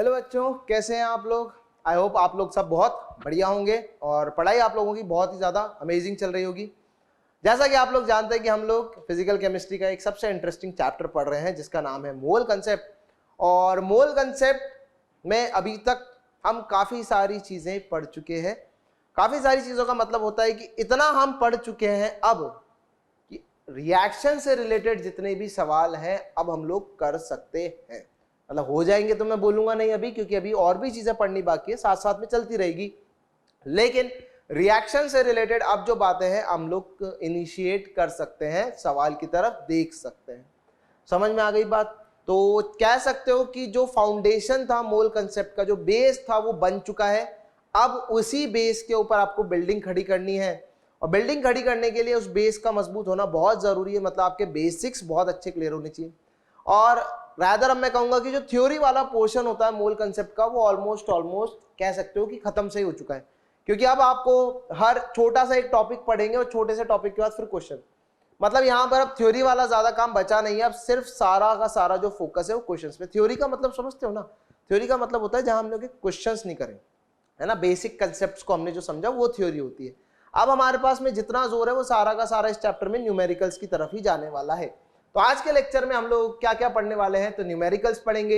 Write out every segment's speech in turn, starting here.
Hello बच्चों, कैसे हैं आप लोग। आई होप आप लोग सब बहुत बढ़िया होंगे और पढ़ाई आप लोगों की बहुत ही ज़्यादा अमेजिंग चल रही होगी। जैसा कि आप लोग जानते हैं कि हम लोग फिजिकल केमिस्ट्री का एक सबसे इंटरेस्टिंग चैप्टर पढ़ रहे हैं जिसका नाम है मोल कंसेप्ट। और मोल कंसेप्ट में अभी तक हम काफ़ी सारी चीज़ें पढ़ चुके हैं। काफ़ी सारी चीज़ों का मतलब होता है कि इतना हम पढ़ चुके हैं अब कि रिएक्शन से रिलेटेड जितने भी सवाल हैं अब हम लोग कर सकते हैं। मतलब हो जाएंगे तो मैं बोलूंगा नहीं अभी, क्योंकि अभी और भी चीजें पढ़नी बाकी है, साथ साथ में चलती रहेगी। लेकिन रिएक्शन से रिलेटेड अब जो बातें हैं हम लोग इनिशिएट कर सकते हैं, सवाल की तरफ देख सकते हैं। समझ में आ गई बात। तो कह सकते हो कि जो फाउंडेशन था मोल कंसेप्ट का, जो बेस था वो बन चुका है। अब उसी बेस के ऊपर आपको बिल्डिंग खड़ी करनी है और बिल्डिंग खड़ी करने के लिए उस बेस का मजबूत होना बहुत जरूरी है। मतलब आपके बेसिक्स बहुत अच्छे क्लियर होने चाहिए। और रादर अब मैं कहूंगा कि जो थ्योरी वाला पोर्शन होता है मोल कंसेप्ट का वो ऑलमोस्ट कह सकते हो कि खत्म से ही हो चुका है, क्योंकि अब आपको हर छोटा सा एक टॉपिक पढ़ेंगे और छोटे से टॉपिक के बाद फिर क्वेश्चन। मतलब यहाँ पर अब थ्योरी वाला ज्यादा काम बचा नहीं है। अब सिर्फ सारा का सारा जो फोकस है वो क्वेश्चंस पे। थ्योरी का मतलब समझते हो ना, थ्योरी का मतलब होता है जहां हम लोग क्वेश्चंस नहीं करें, है ना। बेसिक कंसेप्ट को हमने जो समझा वो थ्योरी होती है। अब हमारे पास में जितना जोर है वो सारा का सारा इस चैप्टर में न्यूमेरिकल्स की तरफ ही जाने वाला है। तो आज के लेक्चर में हम लोग क्या क्या पढ़ने वाले हैं, तो न्यूमेरिकल्स पढ़ेंगे,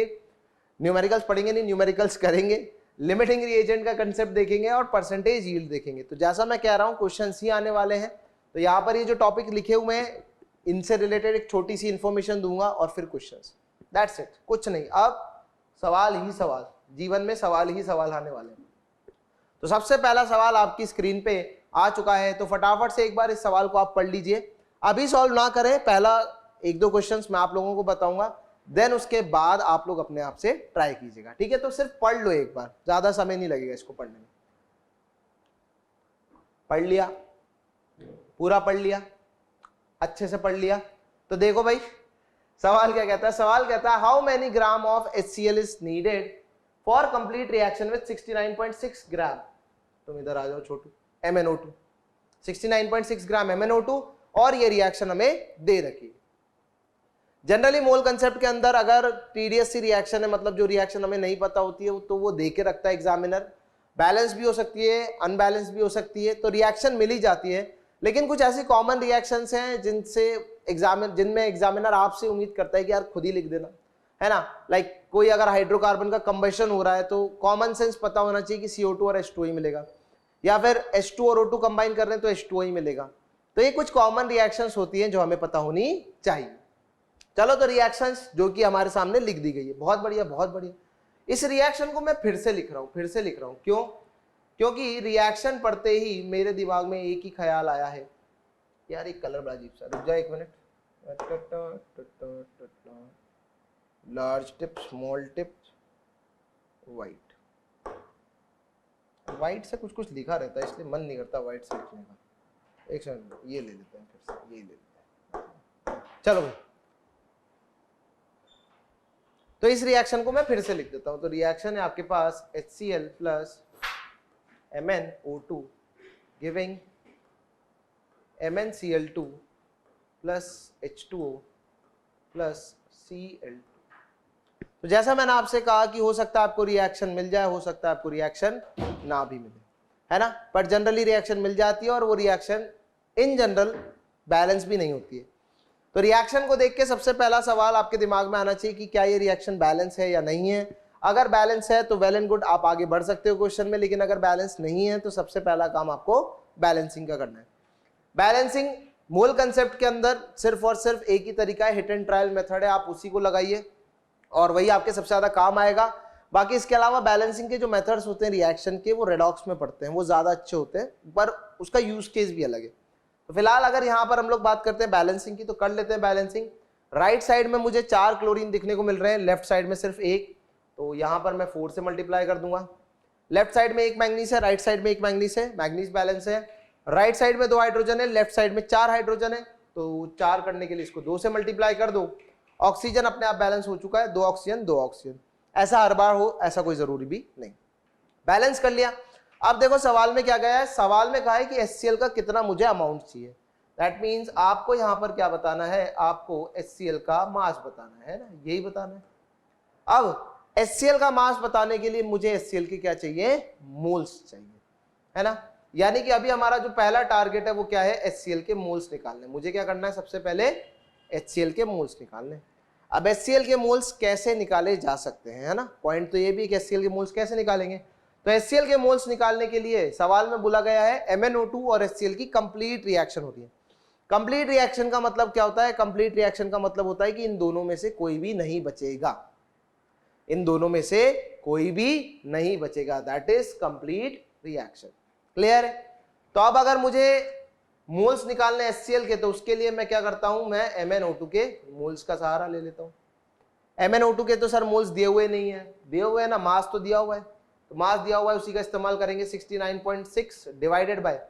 न्यूमेरिकल्स करेंगे, लिमिटिंग रिएजेंट का कंसेप्ट देखेंगे और परसेंटेज यील्ड देखेंगे। तो जैसा मैं कह रहा हूं क्वेश्चंस ही आने वाले हैं। तो यहाँ पर ये जो टॉपिक लिखे हुए हैं इनसे रिलेटेड एक छोटी सी इंफॉर्मेशन दूंगा और फिर क्वेश्चंस, दैट्स इट, कुछ नहीं। अब सवाल ही सवाल, जीवन में सवाल ही सवाल आने वाले हैं। तो सबसे पहला सवाल आपकी स्क्रीन पे आ चुका है, तो फटाफट से एक बार इस सवाल को आप पढ़ लीजिए। अभी सॉल्व ना करें, पहला एक दो क्वेश्चंस मैं आप लोगों को बताऊंगा, देन उसके बाद आप लोग अपने आप से ट्राई कीजिएगा, ठीक है। तो सिर्फ पढ़ लो एक बार, ज्यादा समय नहीं लगेगा इसको पढ़ने में। पढ़ लिया, पूरा पढ़ लिया, अच्छे से पढ़ लिया। तो देखो भाई सवाल क्या कहता है। सवाल कहता है how many gram of HCl is needed for complete reaction with 69.6 ग्राम। तुम इधर आ जाओ छोटू। MnO2 69.6 ग्राम MnO2 और ये रिएक्शन हमें दे रखी है। जनरली मोल कंसेप्ट के अंदर अगर TDSC रिएक्शन है, मतलब जो रिएक्शन हमें नहीं पता होती है, तो वो दे के रखता है एग्जामिनर। बैलेंस भी हो सकती है, अनबैलेंस भी हो सकती है, तो रिएक्शन मिल ही जाती है। लेकिन कुछ ऐसी कॉमन रिएक्शंस हैं जिनमें एग्जामिनर आपसे उम्मीद करता है कि यार खुद ही लिख देना, है ना। लाइक कोई अगर हाइड्रोकार्बन का कंबशन हो रहा है तो कॉमन सेंस पता होना चाहिए कि CO2 और H2O ही मिलेगा, या फिर H2 और O2 कंबाइन कर रहे हैं तो H2O ही मिलेगा। तो ये कुछ कॉमन रिएक्शंस होती हैं जो हमें पता होनी चाहिए। चलो, तो रिएक्शंस जो कि हमारे सामने लिख दी गई है, बहुत बढ़िया बहुत बढ़िया। इस रिएक्शन को मैं फिर से लिख रहा हूं, क्यों? क्योंकि रिएक्शन पढ़ते ही मेरे दिमाग में एक ही ख्याल आया है, यार एक कलर बड़ा अजीब सा, रुक जा एक minute. Large tip, small tip, white से कुछ लिखा रहता है, इसलिए मन नहीं करता वाइट से लिखने का। एक सेकंड, ये ले लेते हैं, फिर से ये ले लेते हैं। चलो भाई, तो इस रिएक्शन को मैं फिर से लिख देता हूं। तो रिएक्शन है आपके पास HCl plus MnO2 giving MnCl2 plus H2O plus Cl2। तो जैसा मैंने आपसे कहा कि हो सकता है आपको रिएक्शन मिल जाए, हो सकता है आपको रिएक्शन ना भी मिले, है ना। पर जनरली रिएक्शन मिल जाती है और वो रिएक्शन इन जनरल बैलेंस भी नहीं होती है। तो रिएक्शन को देख के सबसे पहला सवाल आपके दिमाग में आना चाहिए कि क्या ये रिएक्शन बैलेंस है या नहीं है। अगर बैलेंस है तो वेल एंड गुड, आप आगे बढ़ सकते हो क्वेश्चन में। लेकिन अगर बैलेंस नहीं है तो सबसे पहला काम आपको बैलेंसिंग का करना है। बैलेंसिंग मोल कंसेप्ट के अंदर सिर्फ और सिर्फ एक ही तरीका है, हिट एंड ट्रायल मेथड है, आप उसी को लगाइए और वही आपके सबसे ज्यादा काम आएगा। बाकी इसके अलावा बैलेंसिंग के जो मेथड्स होते हैं रिएक्शन के, वो रेडॉक्स में पढ़ते हैं, वो ज्यादा अच्छे होते हैं, पर उसका यूज केस भी अलग है। तो फिलहाल अगर यहाँ पर हम लोग बात करते हैं बैलेंसिंग की, तो कर लेते हैं बैलेंसिंग। राइट साइड में मुझे 4 क्लोरीन दिखने को मिल रहे हैं, लेफ्ट साइड में सिर्फ एक, तो यहाँ पर मैं 4 से मल्टीप्लाई कर दूंगा। लेफ्ट साइड में एक मैंगनीस है, राइट साइड में एक मैंगनीस है, मैंगनीस बैलेंस है। राइट साइड में 2 हाइड्रोजन है, लेफ्ट साइड में 4 हाइड्रोजन है, तो 4 करने के लिए इसको 2 से मल्टीप्लाई कर दो। ऑक्सीजन अपने आप बैलेंस हो चुका है, 2 ऑक्सीजन 2 ऑक्सीजन। ऐसा हर बार हो ऐसा कोई जरूरी भी नहीं, बैलेंस कर लिया। अब देखो सवाल में क्या गया है, सवाल में कहा है कि HCl का कितना मुझे अमाउंट चाहिए। दैट मीन्स आपको यहां पर क्या बताना है, आपको HCl का मास बताना है ना, यही बताना है। अब HCl का मास बताने के लिए मुझे HCl के क्या चाहिए, मोल्स चाहिए, है ना। यानी कि अभी हमारा जो पहला टारगेट है वो क्या है, HCl के मोल्स निकालने। मुझे क्या करना है, सबसे पहले HCl के मोल्स निकालने। अब HCl के मोल्स कैसे निकाले जा सकते हैं, है ना, पॉइंट तो ये भी कि HCl के मोल्स कैसे निकालेंगे। तो HCl के मोल्स निकालने के लिए सवाल में बोला गया है MnO2 और HCl की कंप्लीट रिएक्शन होती है। कंप्लीट रिएक्शन का मतलब क्या होता है, कंप्लीट रिएक्शन का मतलब होता है कि इन दोनों में से कोई भी नहीं बचेगा, इन दोनों में से कोई भी नहीं बचेगा, that is complete reaction. Clear है। तो अब अगर मुझे मोल्स निकालने HCl के, तो उसके लिए मैं क्या करता हूं, मैं MnO2 के मोल्स का सहारा ले लेता हूं। MnO2 के तो सर मोल्स दिए हुए नहीं है, दिए हुए है ना, मास तो दिया हुआ है, तो मास दिया हुआ है उसी का इस्तेमाल करेंगे। 69.6 डिवाइडेड बाय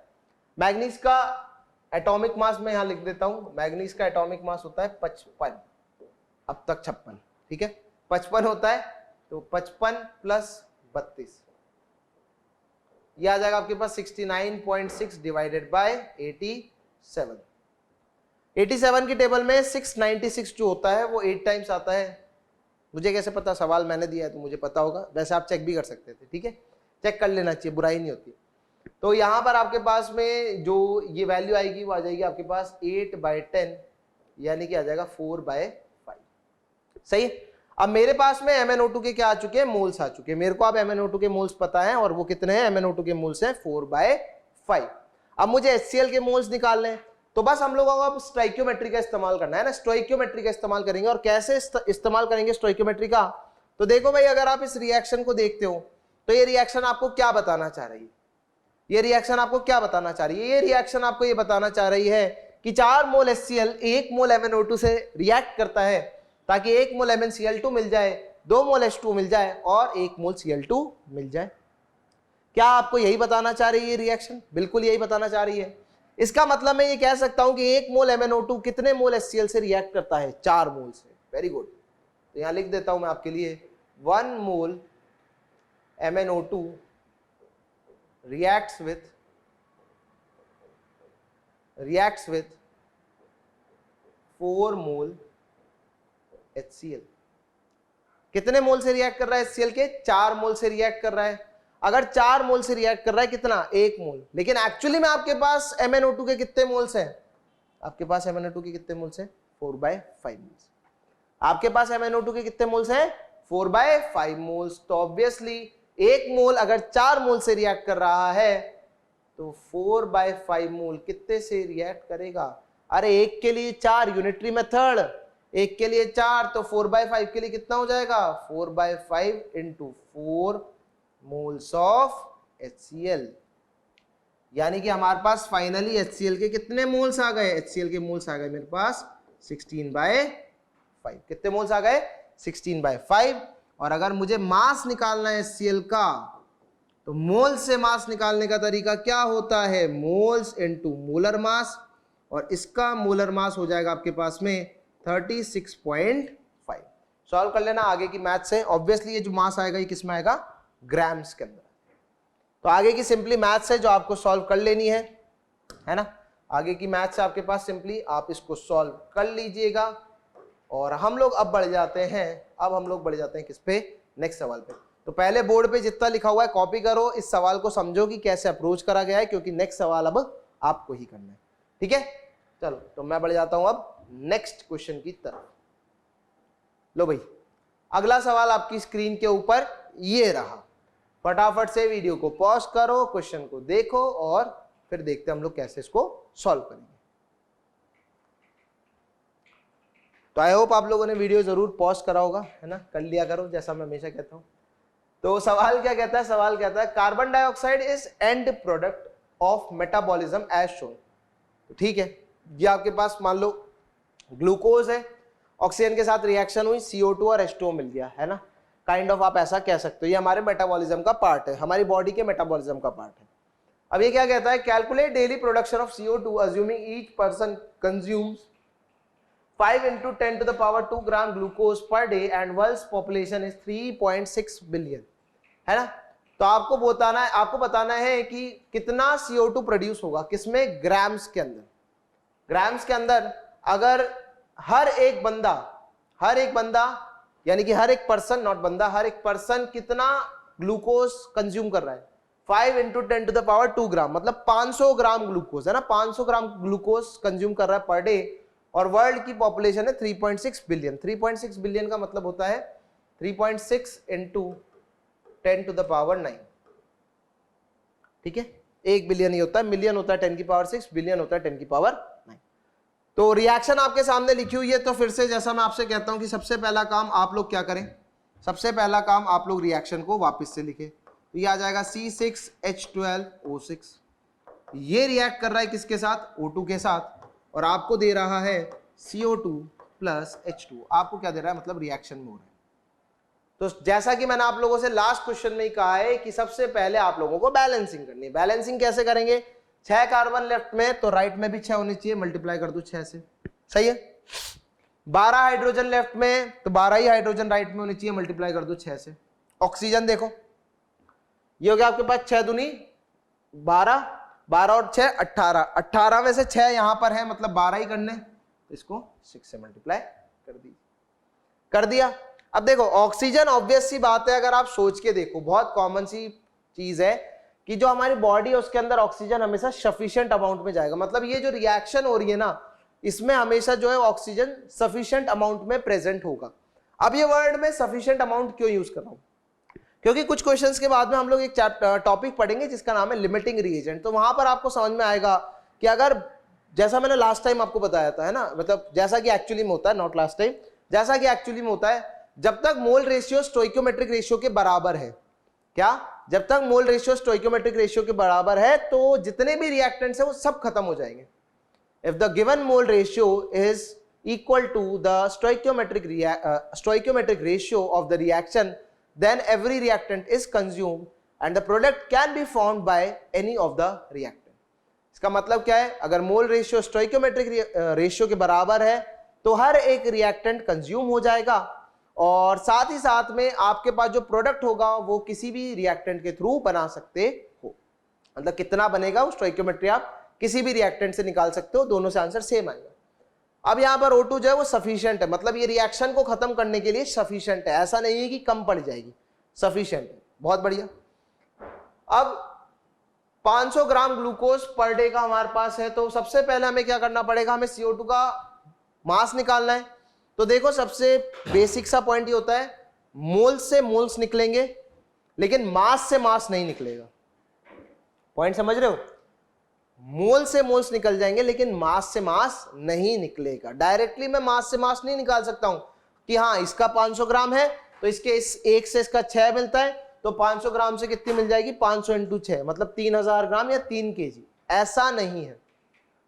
मैग्नीज का एटॉमिक मास मैं यहां लिख देता हूं। मैग्नीज का एटॉमिक मास होता है 55, अब तक 56, ठीक है, 55 होता है, तो 55 प्लस 32 ये आ जाएगा आपके पास 69.6 डिवाइडेड बाय 87। 87 की टेबल में 696 जो होता है वो 8 टाइम्स आता है। मुझे कैसे पता, सवाल मैंने दिया है तो मुझे पता होगा, वैसे आप चेक भी कर सकते थे, ठीक है, चेक कर लेना चाहिए, बुराई नहीं होती। तो यहां पर आपके पास में जो ये वैल्यू आएगी वो आ जाएगी आपके पास 8/10, यानी कि आ जाएगा 4/5। सही। अब मेरे पास में MnO2 के क्या आ चुके हैं, मोल्स आ चुके हैं। मेरे को अब MnO2 के मोल्स पता है, और वो कितने हैं, MnO2 के मोल्स हैं 4/5। अब मुझे HCl के मोल्स निकालने हैं, तो बस हम लोगों को अब स्टोइकियोमेट्री का इस्तेमाल करना है ना, स्टोइकियोमेट्री का इस्तेमाल करेंगे। और कैसे इस्तेमाल करेंगे स्टोइकियोमेट्री का, तो देखो भाई, अगर आप इस रिएक्शन को देखते हो तो ये रिएक्शन आपको क्या बताना चाह रही है, ये रिएक्शन आपको क्या बताना चाह रही है, ये रिएक्शन आपको ये बताना चाह रही है कि 4 मोल HCl 1 मोल MnO2 से रिएक्ट करता है, ताकि 1 मोल MnCl2 मिल जाए, 2 मोल H2 मिल जाए और 1 मोल Cl2 मिल जाए। क्या आपको यही बताना चाह रही है रिएक्शन, बिल्कुल यही बताना चाह रही है। इसका मतलब मैं ये कह सकता हूं कि 1 मोल MnO2 कितने मोल HCl से रिएक्ट करता है, 4 मोल से। वेरी गुड, तो यहां लिख देता हूं मैं आपके लिए 1 मोल MnO2 reacts with 4 mole HCl। कितने मोल से रिएक्ट कर रहा है HCl के, 4 मोल से रिएक्ट कर रहा है। अगर 4 मोल से रिएक्ट कर रहा है कितना, 1 मोल, लेकिन एक्चुअली में आपके पास MnO2 के कितने मोल्स हैं, आपके पास MnO2 के कितने मोल्स हैं, 4/5 मोल्स। आपके पास MnO2 के कितने मोल्स हैं, 4/5 मोल्स। तो ऑब्वियसली 1 मोल अगर 4 मोल से रिएक्ट कर रहा है तो 4/5 मोल कितने से रिएक्ट करेगा, अरे 1 के लिए 4, यूनिटरी मेथड, 1 के लिए 4, तो 4/5 के लिए कितना हो जाएगा, 4/5 × 4 मोल्स ऑफ HCl। यानी कि हमारे पास फाइनली HCl के कितने मोल्स आ गए, HCl के मोल्स आ गए मेरे पास 16/5। कितने मोल्स आ गए, 16/5। और अगर मुझे मास निकालना है HCl का, तो मोल से मास निकालने का तरीका क्या होता है, मोल्स इनटू मोलर मास, और इसका मोलर मास हो जाएगा आपके पास में 36.5। सॉल्व कर लेना आगे की मैथ से। ऑब्वियसली ये जो मास आएगा ये किस में आएगा, ग्राम्स के अंदर। तो आगे की सिंपली मैथ से जो आपको सॉल्व कर लेनी है ना, आगे की मैथ से आपके पास सिंपली आप इसको सॉल्व कर लीजिएगा। और हम लोग अब बढ़ जाते हैं, किस पे, नेक्स्ट सवाल पे। तो पहले बोर्ड पे जितना लिखा हुआ है कॉपी करो, इस सवाल को समझो कि कैसे अप्रोच करा गया है, क्योंकि नेक्स्ट सवाल अब आपको ही करना है, ठीक है। चलो, तो मैं बढ़ जाता हूं अब नेक्स्ट क्वेश्चन की तरफ। लो भाई, अगला सवाल आपकी स्क्रीन के ऊपर ये रहा। फटाफट से वीडियो को पॉज करो, क्वेश्चन को देखो, और फिर देखते हैं हम लोग कैसे इसको सॉल्व करेंगे। तो आई होप आप लोगों ने वीडियो जरूर पॉज करा होगा, है ना, कर लिया करो, जैसा मैं हमेशा कहता हूं। तो सवाल क्या कहता है, सवाल कहता है carbon dioxide is end product of metabolism as shown. तो ठीक है, ये आपके पास मान लो ग्लूकोज है, ऑक्सीजन के साथ रिएक्शन हुई, CO2 और H2O मिल गया, है ना, काइंड ऑफ आप ऐसा कह सकते हो। ये हमारे मेटाबॉलिज्म का पार्ट है, हमारी बॉडी के मेटाबॉलिज्म का पार्ट है। अब ये क्या कहता है, calculate daily production of CO2 assuming each person consumes 5 × 10⁻² gram glucose per day and world population is 3.6 billion, है ना। तो आपको बताना है कि कितना CO2 प्रोड्यूस होगा, किसमें, ग्राम्स के अंदर। ग्राम्स के अंदर अगर हर एक बंदा यानी कि हर एक पर्सन, नॉट बंदा, हर एक पर्सन कितना ग्लूकोज कंज्यूम कर रहा है, 5 इंटू 10 टू द पावर 2 ग्राम, मतलब 500 ग्राम ग्लूकोज है ना, 500 ग्राम ग्लूकोज कंज्यूम कर रहा है पर डे। और वर्ल्ड की पॉपुलेशन है 3.6 बिलियन। 3.6 बिलियन का मतलब होता है 3.6 इंटू 10 टू द पावर 9, ठीक है। 1 बिलियन ही होता है, मिलियन होता है 10 की पावर 6, बिलियन होता है 10 की पावर 9। तो रिएक्शन आपके सामने लिखी हुई है, तो फिर से जैसा मैं आपसे कहता हूं कि सबसे पहला काम आप लोग क्या करें, सबसे पहला काम आप लोग रिएक्शन को वापस से लिखें। तो ये आ जाएगा C6H12O6, ये रिएक्ट कर रहा है किसके साथ, O2 के साथ, और आपको दे रहा है CO2 प्लस H2। आपको क्या दे रहा है, मतलब रिएक्शन में हो रहा है। तो जैसा कि मैंने आप लोगों से लास्ट क्वेश्चन में ही कहा है कि सबसे पहले आप लोगों को बैलेंसिंग करनी है। बैलेंसिंग कैसे करेंगे, 6 कार्बन लेफ्ट में तो राइट में भी 6 होनी चाहिए, मल्टीप्लाई कर दो 6 से, सही है। 12 हाइड्रोजन लेफ्ट में तो 12 ही हाइड्रोजन राइट में होनी चाहिए, मल्टीप्लाई कर दो 6 से। ऑक्सीजन देखो, ये हो गया आपके पास 6 दूनी 12, 12 और 6 18, 18 में से 6 यहां पर है, मतलब 12 ही करने, इसको 6 से मल्टीप्लाई कर दिया। अब देखो ऑक्सीजन, ऑब्वियस सी बात है, अगर आप सोच के देखो, बहुत कॉमन सी चीज है कि जो हमारी बॉडी है उसके अंदर ऑक्सीजन हमेशा सफिशिएंट अमाउंट में जाएगा, मतलब ये जो रिएक्शन हो रही है ना, इसमें हमेशा जो है ऑक्सीजन सफिशिएंट अमाउंट में प्रेजेंट होगा। अब ये वर्ड में सफिशिएंट अमाउंट क्यों यूज कर रहा हूं, क्योंकि कुछ क्वेश्चंस के बाद में हम लोग एक टॉपिक पढ़ेंगे जिसका नाम है लिमिटिंग रिएजेंट। तो वहां पर आपको समझ में आएगा कि अगर, जैसा मैंने लास्ट टाइम आपको बताया था, है ना, मतलब जैसा कि एक्चुअली में होता है, नॉट लास्ट टाइम, जैसा कि एक्चुअली में होता है, जब तक मोल रेशियो स्टोइकियोमेट्रिक रेशियो के बराबर है, क्या, जब तक मोल रेशियो स्टोइकियोमेट्रिक रेशियो के बराबर है तो जितने भी रिएक्टेंट्स है वो सब खत्म हो जाएंगे। If the given mole ratio is equal to the stoichiometric ratio of the reaction, then every reactant is consumed and the product can be formed by any of the reactant। इसका मतलब क्या है, अगर मोल रेशियो स्टोइकियोमेट्रिक रेशियो के बराबर है तो हर एक रिएक्टेंट कंज्यूम हो जाएगा, और साथ ही साथ में आपके पास जो प्रोडक्ट होगा वो किसी भी रिएक्टेंट के थ्रू बना सकते हो। मतलब कितना बनेगा वो स्टोइकियोमेट्री आप किसी भी रिएक्टेंट से निकाल सकते हो, दोनों से आंसर सेम आएगा। अब यहां पर O2 जो है वो सफिशिएंट है, मतलब ये रिएक्शन को खत्म करने के लिए सफिशिएंट है, ऐसा नहीं है कि कम पड़ जाएगी, सफिशिएंट है, बहुत बढ़िया। अब 500 ग्राम ग्लूकोज पर डे का हमारे पास है, तो सबसे पहले हमें क्या करना पड़ेगा, हमें CO2 का मास निकालना है। तो देखो सबसे बेसिक सा पॉइंट ये होता है, मोल्स से मोल्स निकलेंगे लेकिन मास से मास नहीं निकलेगा। पॉइंट समझ रहे हो, मोल से मोल्स निकल जाएंगे लेकिन मास से मास नहीं निकलेगा। डायरेक्टली मैं मास से मास नहीं निकाल सकता हूं कि हाँ इसका 500 ग्राम है तो इसके इस एक से इसका 6 मिलता है, तो 500 ग्राम से कितनी मिल जाएगी, 500 इंटू 6 मतलब 3000 ग्राम या 3 kg। ऐसा नहीं है,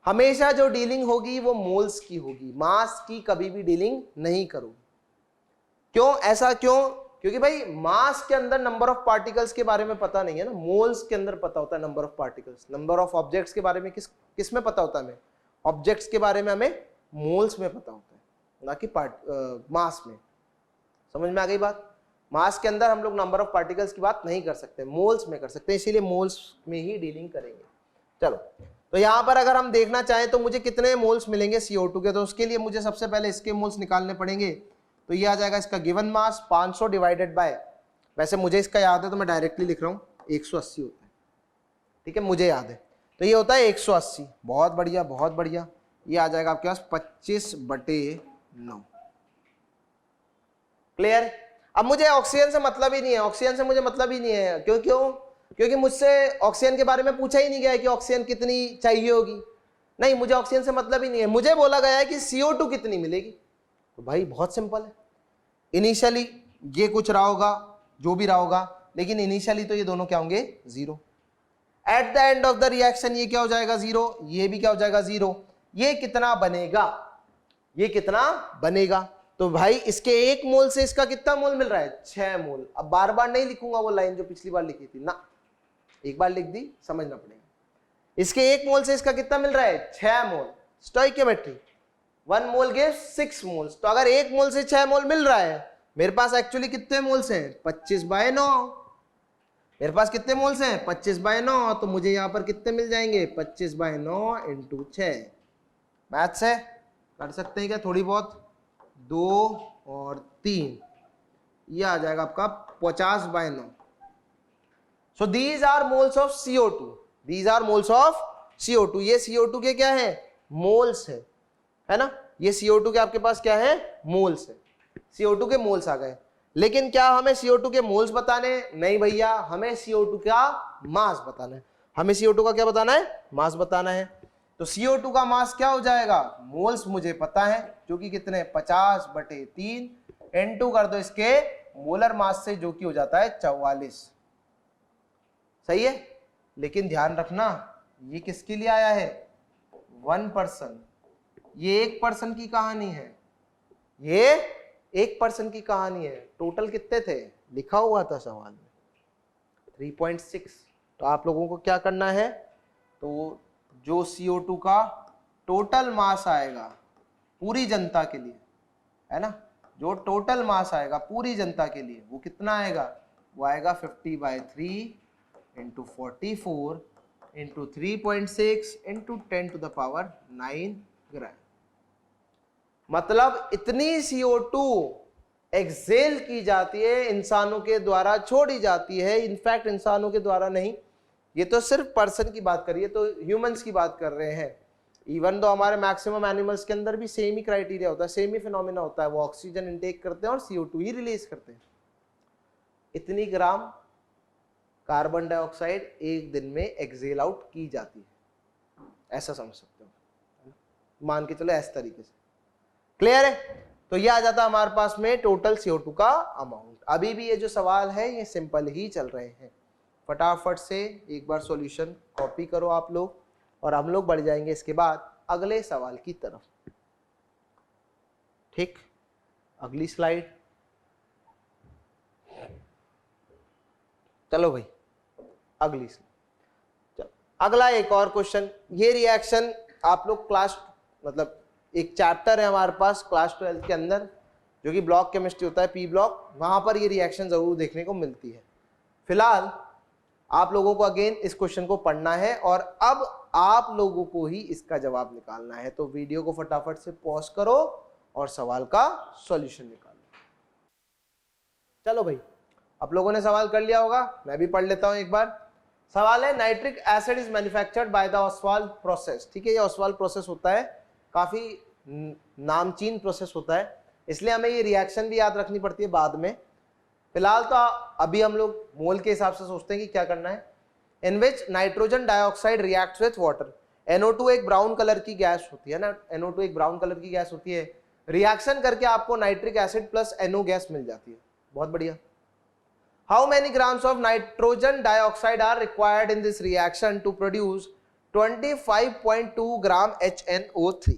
हमेशा जो डीलिंग होगी वो मोल्स की होगी, मास की कभी भी डीलिंग नहीं करोगी। क्यों, ऐसा क्यों, क्योंकि भाई मास के अंदर नंबर ऑफ पार्टिकल्स के बारे में पता नहीं है ना, मोल्स के अंदर पता होता है number of particles. Number of objects के बारे में किस में पता होता है हमें, ऑब्जेक्ट्स के बारे में हमें मोल्स में पता होता है, ना कि मास में। समझ में आ गई बात, मास के अंदर हम लोग नंबर ऑफ पार्टिकल्स की बात नहीं कर सकते, मोल्स में कर सकते हैं, इसीलिए मोल्स में ही डीलिंग करेंगे। चलो, तो यहां पर अगर हम देखना चाहें तो मुझे कितने मोल्स मिलेंगे CO2 के, तो उसके लिए मुझे सबसे पहले इसके मोल्स निकालने पड़ेंगे। तो ये आ जाएगा इसका गिवन मास 500 डिवाइडेड बाय, वैसे मुझे इसका याद है तो मैं डायरेक्टली लिख रहा हूँ, 180 होता है, ठीक है, मुझे याद है, तो ये होता है 180। बहुत बढ़िया बहुत बढ़िया, ये आ जाएगा आपके पास 25/9। क्लियर। अब मुझे ऑक्सीजन से मतलब ही नहीं है, ऑक्सीजन से मुझे मतलब ही नहीं है, क्योंकि मुझसे ऑक्सीजन के बारे में पूछा ही नहीं गया है कि ऑक्सीजन कितनी चाहिए होगी, नहीं, मुझे ऑक्सीजन से मतलब ही नहीं है। मुझे बोला गया है कि CO2 कितनी मिलेगी। तो भाई बहुत सिंपल है, इनिशियली ये कुछ रहा होगा, जो भी रहा होगा, लेकिन इनिशियली तो ये दोनों क्या होंगे, 0। At the end of the reaction ये क्या हो जाएगा, 0, ये भी क्या हो जाएगा, 0। ये कितना बनेगा, ये कितना बनेगा, तो भाई इसके 1 मोल से इसका कितना मोल मिल रहा है, 6 मोल। अब बार बार नहीं लिखूंगा वो लाइन जो पिछली बार लिखी थी ना, एक बार लिख दी, समझना पड़ेगा। इसके 1 मोल से इसका कितना मिल रहा है, 6 मोल। स्टोइकियोमेट्री 1 मोल गिव्स 6 मोल्स, तो अगर 1 मोल से 6 मोल मिल रहा है, मेरे पास एक्चुअली कितने मोल्स हैं, 25/9। मेरे पास कितने मोल्स हैं, 25/9, तो मुझे यहां पर कितने मिल जाएंगे, 25/9 इंटू 6। मैथ से कर सकते हैं क्या थोड़ी बहुत, 2 और 3, ये आ जाएगा आपका 50/9। So these are moles of CO2, these are moles of CO2। ये CO2 के क्या है, मोल्स है ना, ये CO2 के आपके पास क्या है, मोल्स है। CO2 के मोल्स आ गए, लेकिन क्या हमें CO2 के मोल्स बताने, नहीं भैया, हमें CO2 का मास बताना है। हमें CO2 का क्या बताना है, मास बताना है। तो CO2 का मास क्या हो जाएगा, मोल्स मुझे पता है जो कि कितने, 50/3 N2 कर दो इसके मोलर मास से, जो कि हो जाता है 44। सही है, लेकिन ध्यान रखना ये किसके लिए आया है, 1 पर्सन। ये 1 पर्सन की कहानी है, ये 1 पर्सन की कहानी है। टोटल कितने थे, लिखा हुआ था सवाल में 3.6। तो आप लोगों को क्या करना है, तो जो CO2 का टोटल मास आएगा पूरी जनता के लिए, है ना, जो टोटल मास आएगा पूरी जनता के लिए वो कितना आएगा, वो आएगा 50/3 × 44 × 3.6 × 10⁻9 ग्राम। मतलब इतनी CO2 एक्सेल की जाती है, इंसानों के द्वारा छोड़ी जाती है। इनफैक्ट इंसानों के द्वारा नहीं, ये तो सिर्फ पर्सन की बात करिए, तो ह्यूमंस की बात कर रहे हैं। इवन तो हमारे मैक्सिमम एनिमल्स के अंदर भी सेम ही क्राइटेरिया होता है, सेम ही फिनोमिना होता है, वो ऑक्सीजन इंटेक करते हैं और CO2 ही रिलीज करते हैं। इतनी ग्राम कार्बन डाइऑक्साइड एक दिन में एक्सेल आउट की जाती है, ऐसा समझ सकते हो, मान के चलो इस तरीके से। क्लियर है, तो ये आ जाता है हमारे पास में टोटल CO2 का अमाउंट। अभी भी ये जो सवाल है ये सिंपल ही चल रहे हैं, फटाफट से एक बार सॉल्यूशन कॉपी करो आप लोग, और हम लोग बढ़ जाएंगे इसके बाद अगले सवाल की तरफ। ठीक, अगली स्लाइड। चलो भाई अगली स्लाइड। चलो अगला एक और क्वेश्चन। ये रिएक्शन आप लोग क्लास, मतलब एक चैप्टर है हमारे पास क्लास 12 के अंदर जो कि ब्लॉक केमिस्ट्री होता है, P ब्लॉक, वहां पर ये रिएक्शन जरूर देखने को मिलती है। फिलहाल आप लोगों को अगेन इस क्वेश्चन को पढ़ना है और अब आप लोगों को ही इसका जवाब निकालना है। तो वीडियो को फटाफट से पॉज करो और सवाल का सॉल्यूशन निकालो। चलो भाई, आप लोगों ने सवाल कर लिया होगा, मैं भी पढ़ लेता हूं एक बार। सवाल है, nitric acid is manufactured by the Oswald process. ठीक है, ये ऑस्वाल्ड प्रोसेस होता है, काफी नामचीन प्रोसेस होता है, इसलिए हमें ये रिएक्शन भी याद रखनी पड़ती है बाद में। फिलहाल तो अभी हम लोग मोल के हिसाब से सोचते हैं कि क्या करना है। In which nitrogen dioxide reacts with water. NO2 एक ब्राउन कलर की गैस होती है ना, NO2 एक ब्राउन कलर की गैस होती है, रिएक्शन करके आपको nitric acid plus NO gas मिल जाती है। बहुत बढ़िया। How many grams of nitrogen dioxide are required in this reaction to produce 25.2 gram HNO3।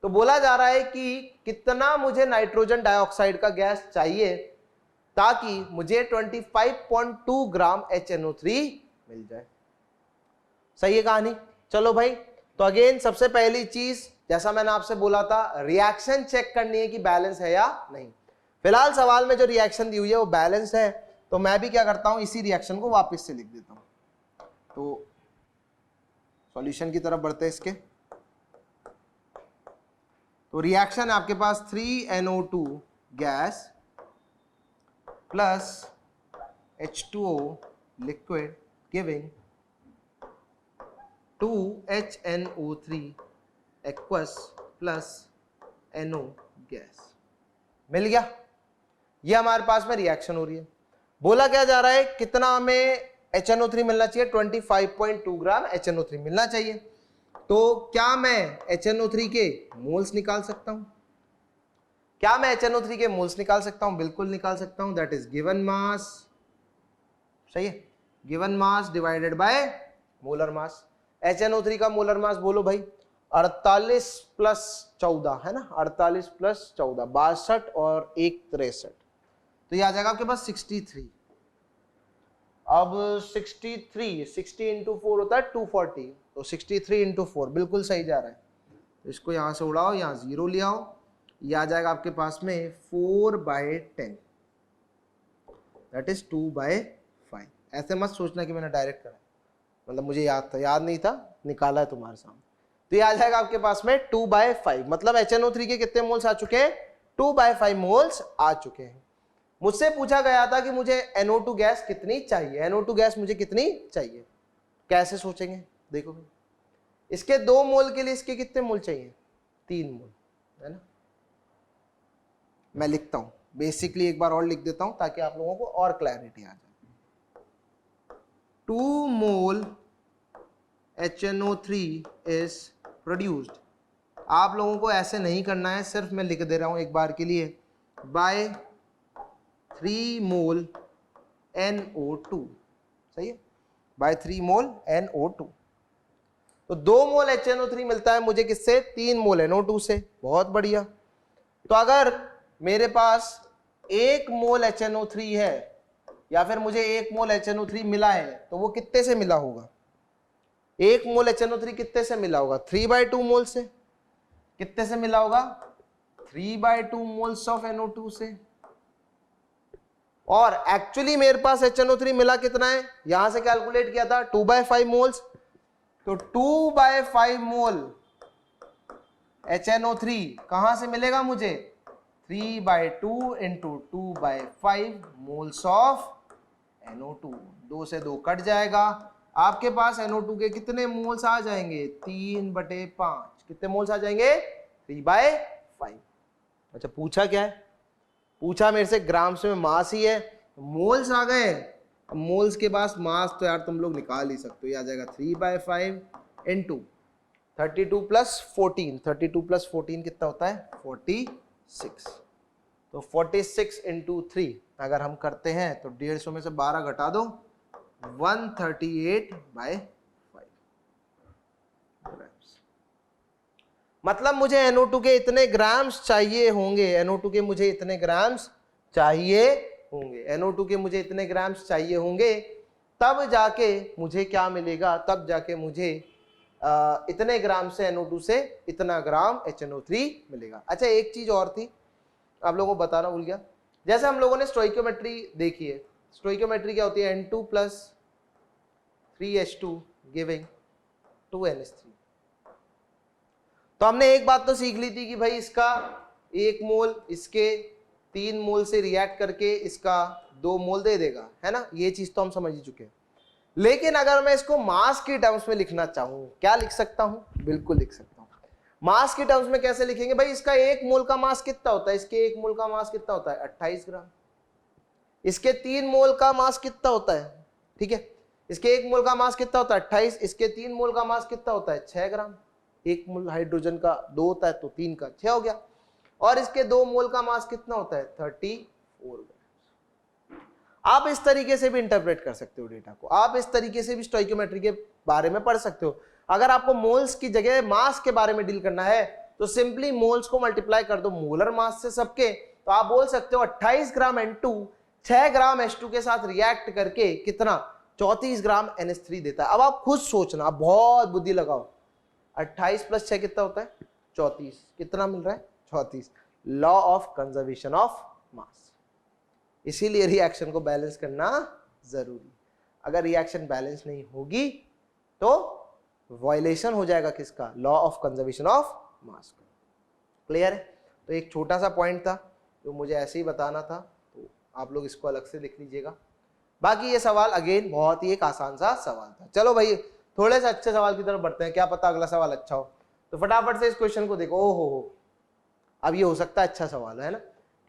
तो बोला जा रहा है कि कितना मुझे नाइट्रोजन डाइऑक्साइड का गैस चाहिए ताकि मुझे 25.2 ग्राम HNO3 मिल जाए। सही है कहानी। चलो भाई, तो अगेन सबसे पहली चीज, जैसा मैंने आपसे बोला था, रिएक्शन चेक करनी है कि बैलेंस है या नहीं। फिलहाल सवाल में जो रिएक्शन दी हुई है वो बैलेंस है, तो मैं भी क्या करता हूं, इसी रिएक्शन को वापस से लिख देता हूं। तो सॉल्यूशन की तरफ बढ़ते हैं इसके। तो रिएक्शन है आपके पास 3NO2 gas plus H2O liquid giving 2HNO3 aqueous plus NO gas. मिल गया, ये हमारे पास में रिएक्शन हो रही है। बोला क्या जा रहा है, कितना हमें HNO3 मिलना चाहिए, 25.2 ग्राम HNO3 मिलना चाहिए। तो क्या मैं HNO3 के मोल्स निकाल सकता हूं? क्या मैं HNO3 के मोल्स निकाल सकता हूं? बिल्कुल निकाल सकता हूं। That is given mass. सही है, given mass divided by molar mass. HNO3 का मोलर मास बोलो भाई, 48 + 14 है ना, 48 + 14 62 और 1 63, तो ये आ जाएगा आपके पास 63। अब 63 60 × 4 होता है 240, तो 63 × 4 बिल्कुल सही जा रहा है। तो इसको यहां से उड़ाओ, यहां 0 ले आओ, ये आ जाएगा आपके पास में 4/10, दैट इज 2/5। ऐसे मत सोचना कि मैंने डायरेक्ट करा, मतलब मुझे याद था, याद नहीं था, निकाला है तुम्हारे सामने। तो ये आ जाएगा आपके पास में 2/5, मतलब HNO3 के कितने मोल्स आ चुके हैं, 2/5 मोल्स आ चुके हैं। मुझसे पूछा गया था कि मुझे NO2 गैस कितनी चाहिए, NO2 गैस मुझे कितनी चाहिए। कैसे सोचेंगे, देखो इसके 2 मोल के लिए इसके कितने मोल चाहिए, 3 मोल, है ना। मैं लिखता हूं, बेसिकली एक बार और लिख देता हूं ताकि आप लोगों को और क्लैरिटी आ जाए। 2 मोल HNO3 इज प्रोड्यूस्ड। आप लोगों को ऐसे नहीं करना है, सिर्फ मैं लिख दे रहा हूं एक बार के लिए, बाय 3 मोल NO2, सही है, बाय 3 मोल NO2। तो 2 मोल HNO3 मिलता है मुझे किससे, 3 मोल NO2 से। बहुत बढ़िया। तो अगर मेरे पास 1 मोल HNO3 है या फिर मुझे 1 मोल HNO3 मिला है, तो वो कितने से मिला होगा, 1 मोल HNO3 कितने से मिला होगा, 3/2 मोल से। कितने से मिला होगा, 3/2 मोल्स ऑफ NO2 से। और एक्चुअली मेरे पास HNO3 मिला कितना है, यहां से कैलकुलेट किया था 2/5 मोल्स। तो 2/5 मोल HNO3 कहां से मिलेगा मुझे, 3/2 इंटू 2/5 मोल्स ऑफ NO2। 2 से 2 कट जाएगा, आपके पास NO2 के कितने मोल्स आ जाएंगे, 3/5। कितने मोल्स आ जाएंगे, 3/5। अच्छा पूछा क्या है, पूछा मेरे से ग्राम्स में मास ही है, मोल्स आ गए। अब मोल्स के पास मास तो यार तुम लोग निकाल ही सकते हो, ये आ जाएगा 3/5 इंटू 32 प्लस 14। 32 प्लस 14 कितना होता है, 46। तो 46 इंटू 3 अगर हम करते हैं तो 150 में से 12 घटा दो, 138/5 ग्राम्स। मतलब मुझे NO2 के इतने ग्राम्स चाहिए होंगे, NO2 के मुझे इतने ग्राम्स चाहिए होंगे, NO2 के मुझे इतने ग्राम्स चाहिए होंगे, तब जाके मुझे क्या मिलेगा, तब जाके मुझे इतने ग्राम से NO2 से इतना ग्राम HNO3 मिलेगा। अच्छा एक चीज और थी, आप लोगों को बताना भूल गया, जैसे हम लोगों ने स्टोइकियोमेट्री देखी है, स्टोइकियोमेट्री क्या होती है, N2 plus 3H2 giving 2NH3। तो हमने एक बात तो सीख ली थी कि भाई इसका 1 मोल इसके 3 मोल से रिएक्ट करके इसका 2 मोल दे देगा, है ना, ये चीज तो हम समझ ही चुके हैं। लेकिन अगर मैं इसको मास की टर्म्स में लिखना चाहूं, क्या लिख सकता हूं, बिल्कुल लिख सकता हूं। मास की टर्म्स में कैसे लिखेंगे, भाई इसका 1 मोल का मास कितना होता है, इसके 1 मोल का मास कितना होता है, 28 ग्राम। इसके 3 मोल का मास कितना होता है, ठीक है, इसके 1 मोल का मास कितना होता है 28, इसके 3 मोल का मास कितना होता है 6 ग्राम। 1 मोल हाइड्रोजन का 2 होता है तो 3 का 6 हो गया। और इसके 2 मोल का मास कितना होता है 34 ग्राम। आप इस तरीके से भी इंटरप्रेट कर सकते हो डेटा को, आप इस तरीके से भी स्टोइकियोमेट्री के बारे में पढ़ सकते हो। अगर आपको मोल्स की जगह मास के बारे में डील करना है तो सिंपली मोल्स को मल्टीप्लाई कर दो मोलर मास से सबके, तो आप बोल सकते हो 28 ग्राम N2 6 ग्राम H2 के साथ रिएक्ट करके कितना 34 ग्राम NH3 देता है। अब आप खुद सोचना, आप बहुत बुद्धि लगाओ, 28 प्लस 6 कितना होता है 34, कितना मिल रहा है 34। Law of conservation of mass. इसीलिए रिएक्शन को बैलेंस करना जरूरी। अगर रिएक्शन बैलेंस नहीं होगी तो वायलेशन हो जाएगा किसका, law of conservation of mass का। क्लियर है। तो एक छोटा सा पॉइंट था जो मुझे ऐसे ही बताना था, तो आप लोग इसको अलग से लिख लीजिएगा। बाकी ये सवाल अगेन बहुत ही एक आसान सा सवाल था। चलो भाई थोड़े से अच्छे सवाल की तरफ बढ़ते हैं, क्या पता अगला सवाल अच्छा हो। तो फटाफट से इस क्वेश्चन को देखो। ओ हो, अब ये हो सकता है अच्छा सवाल है ना,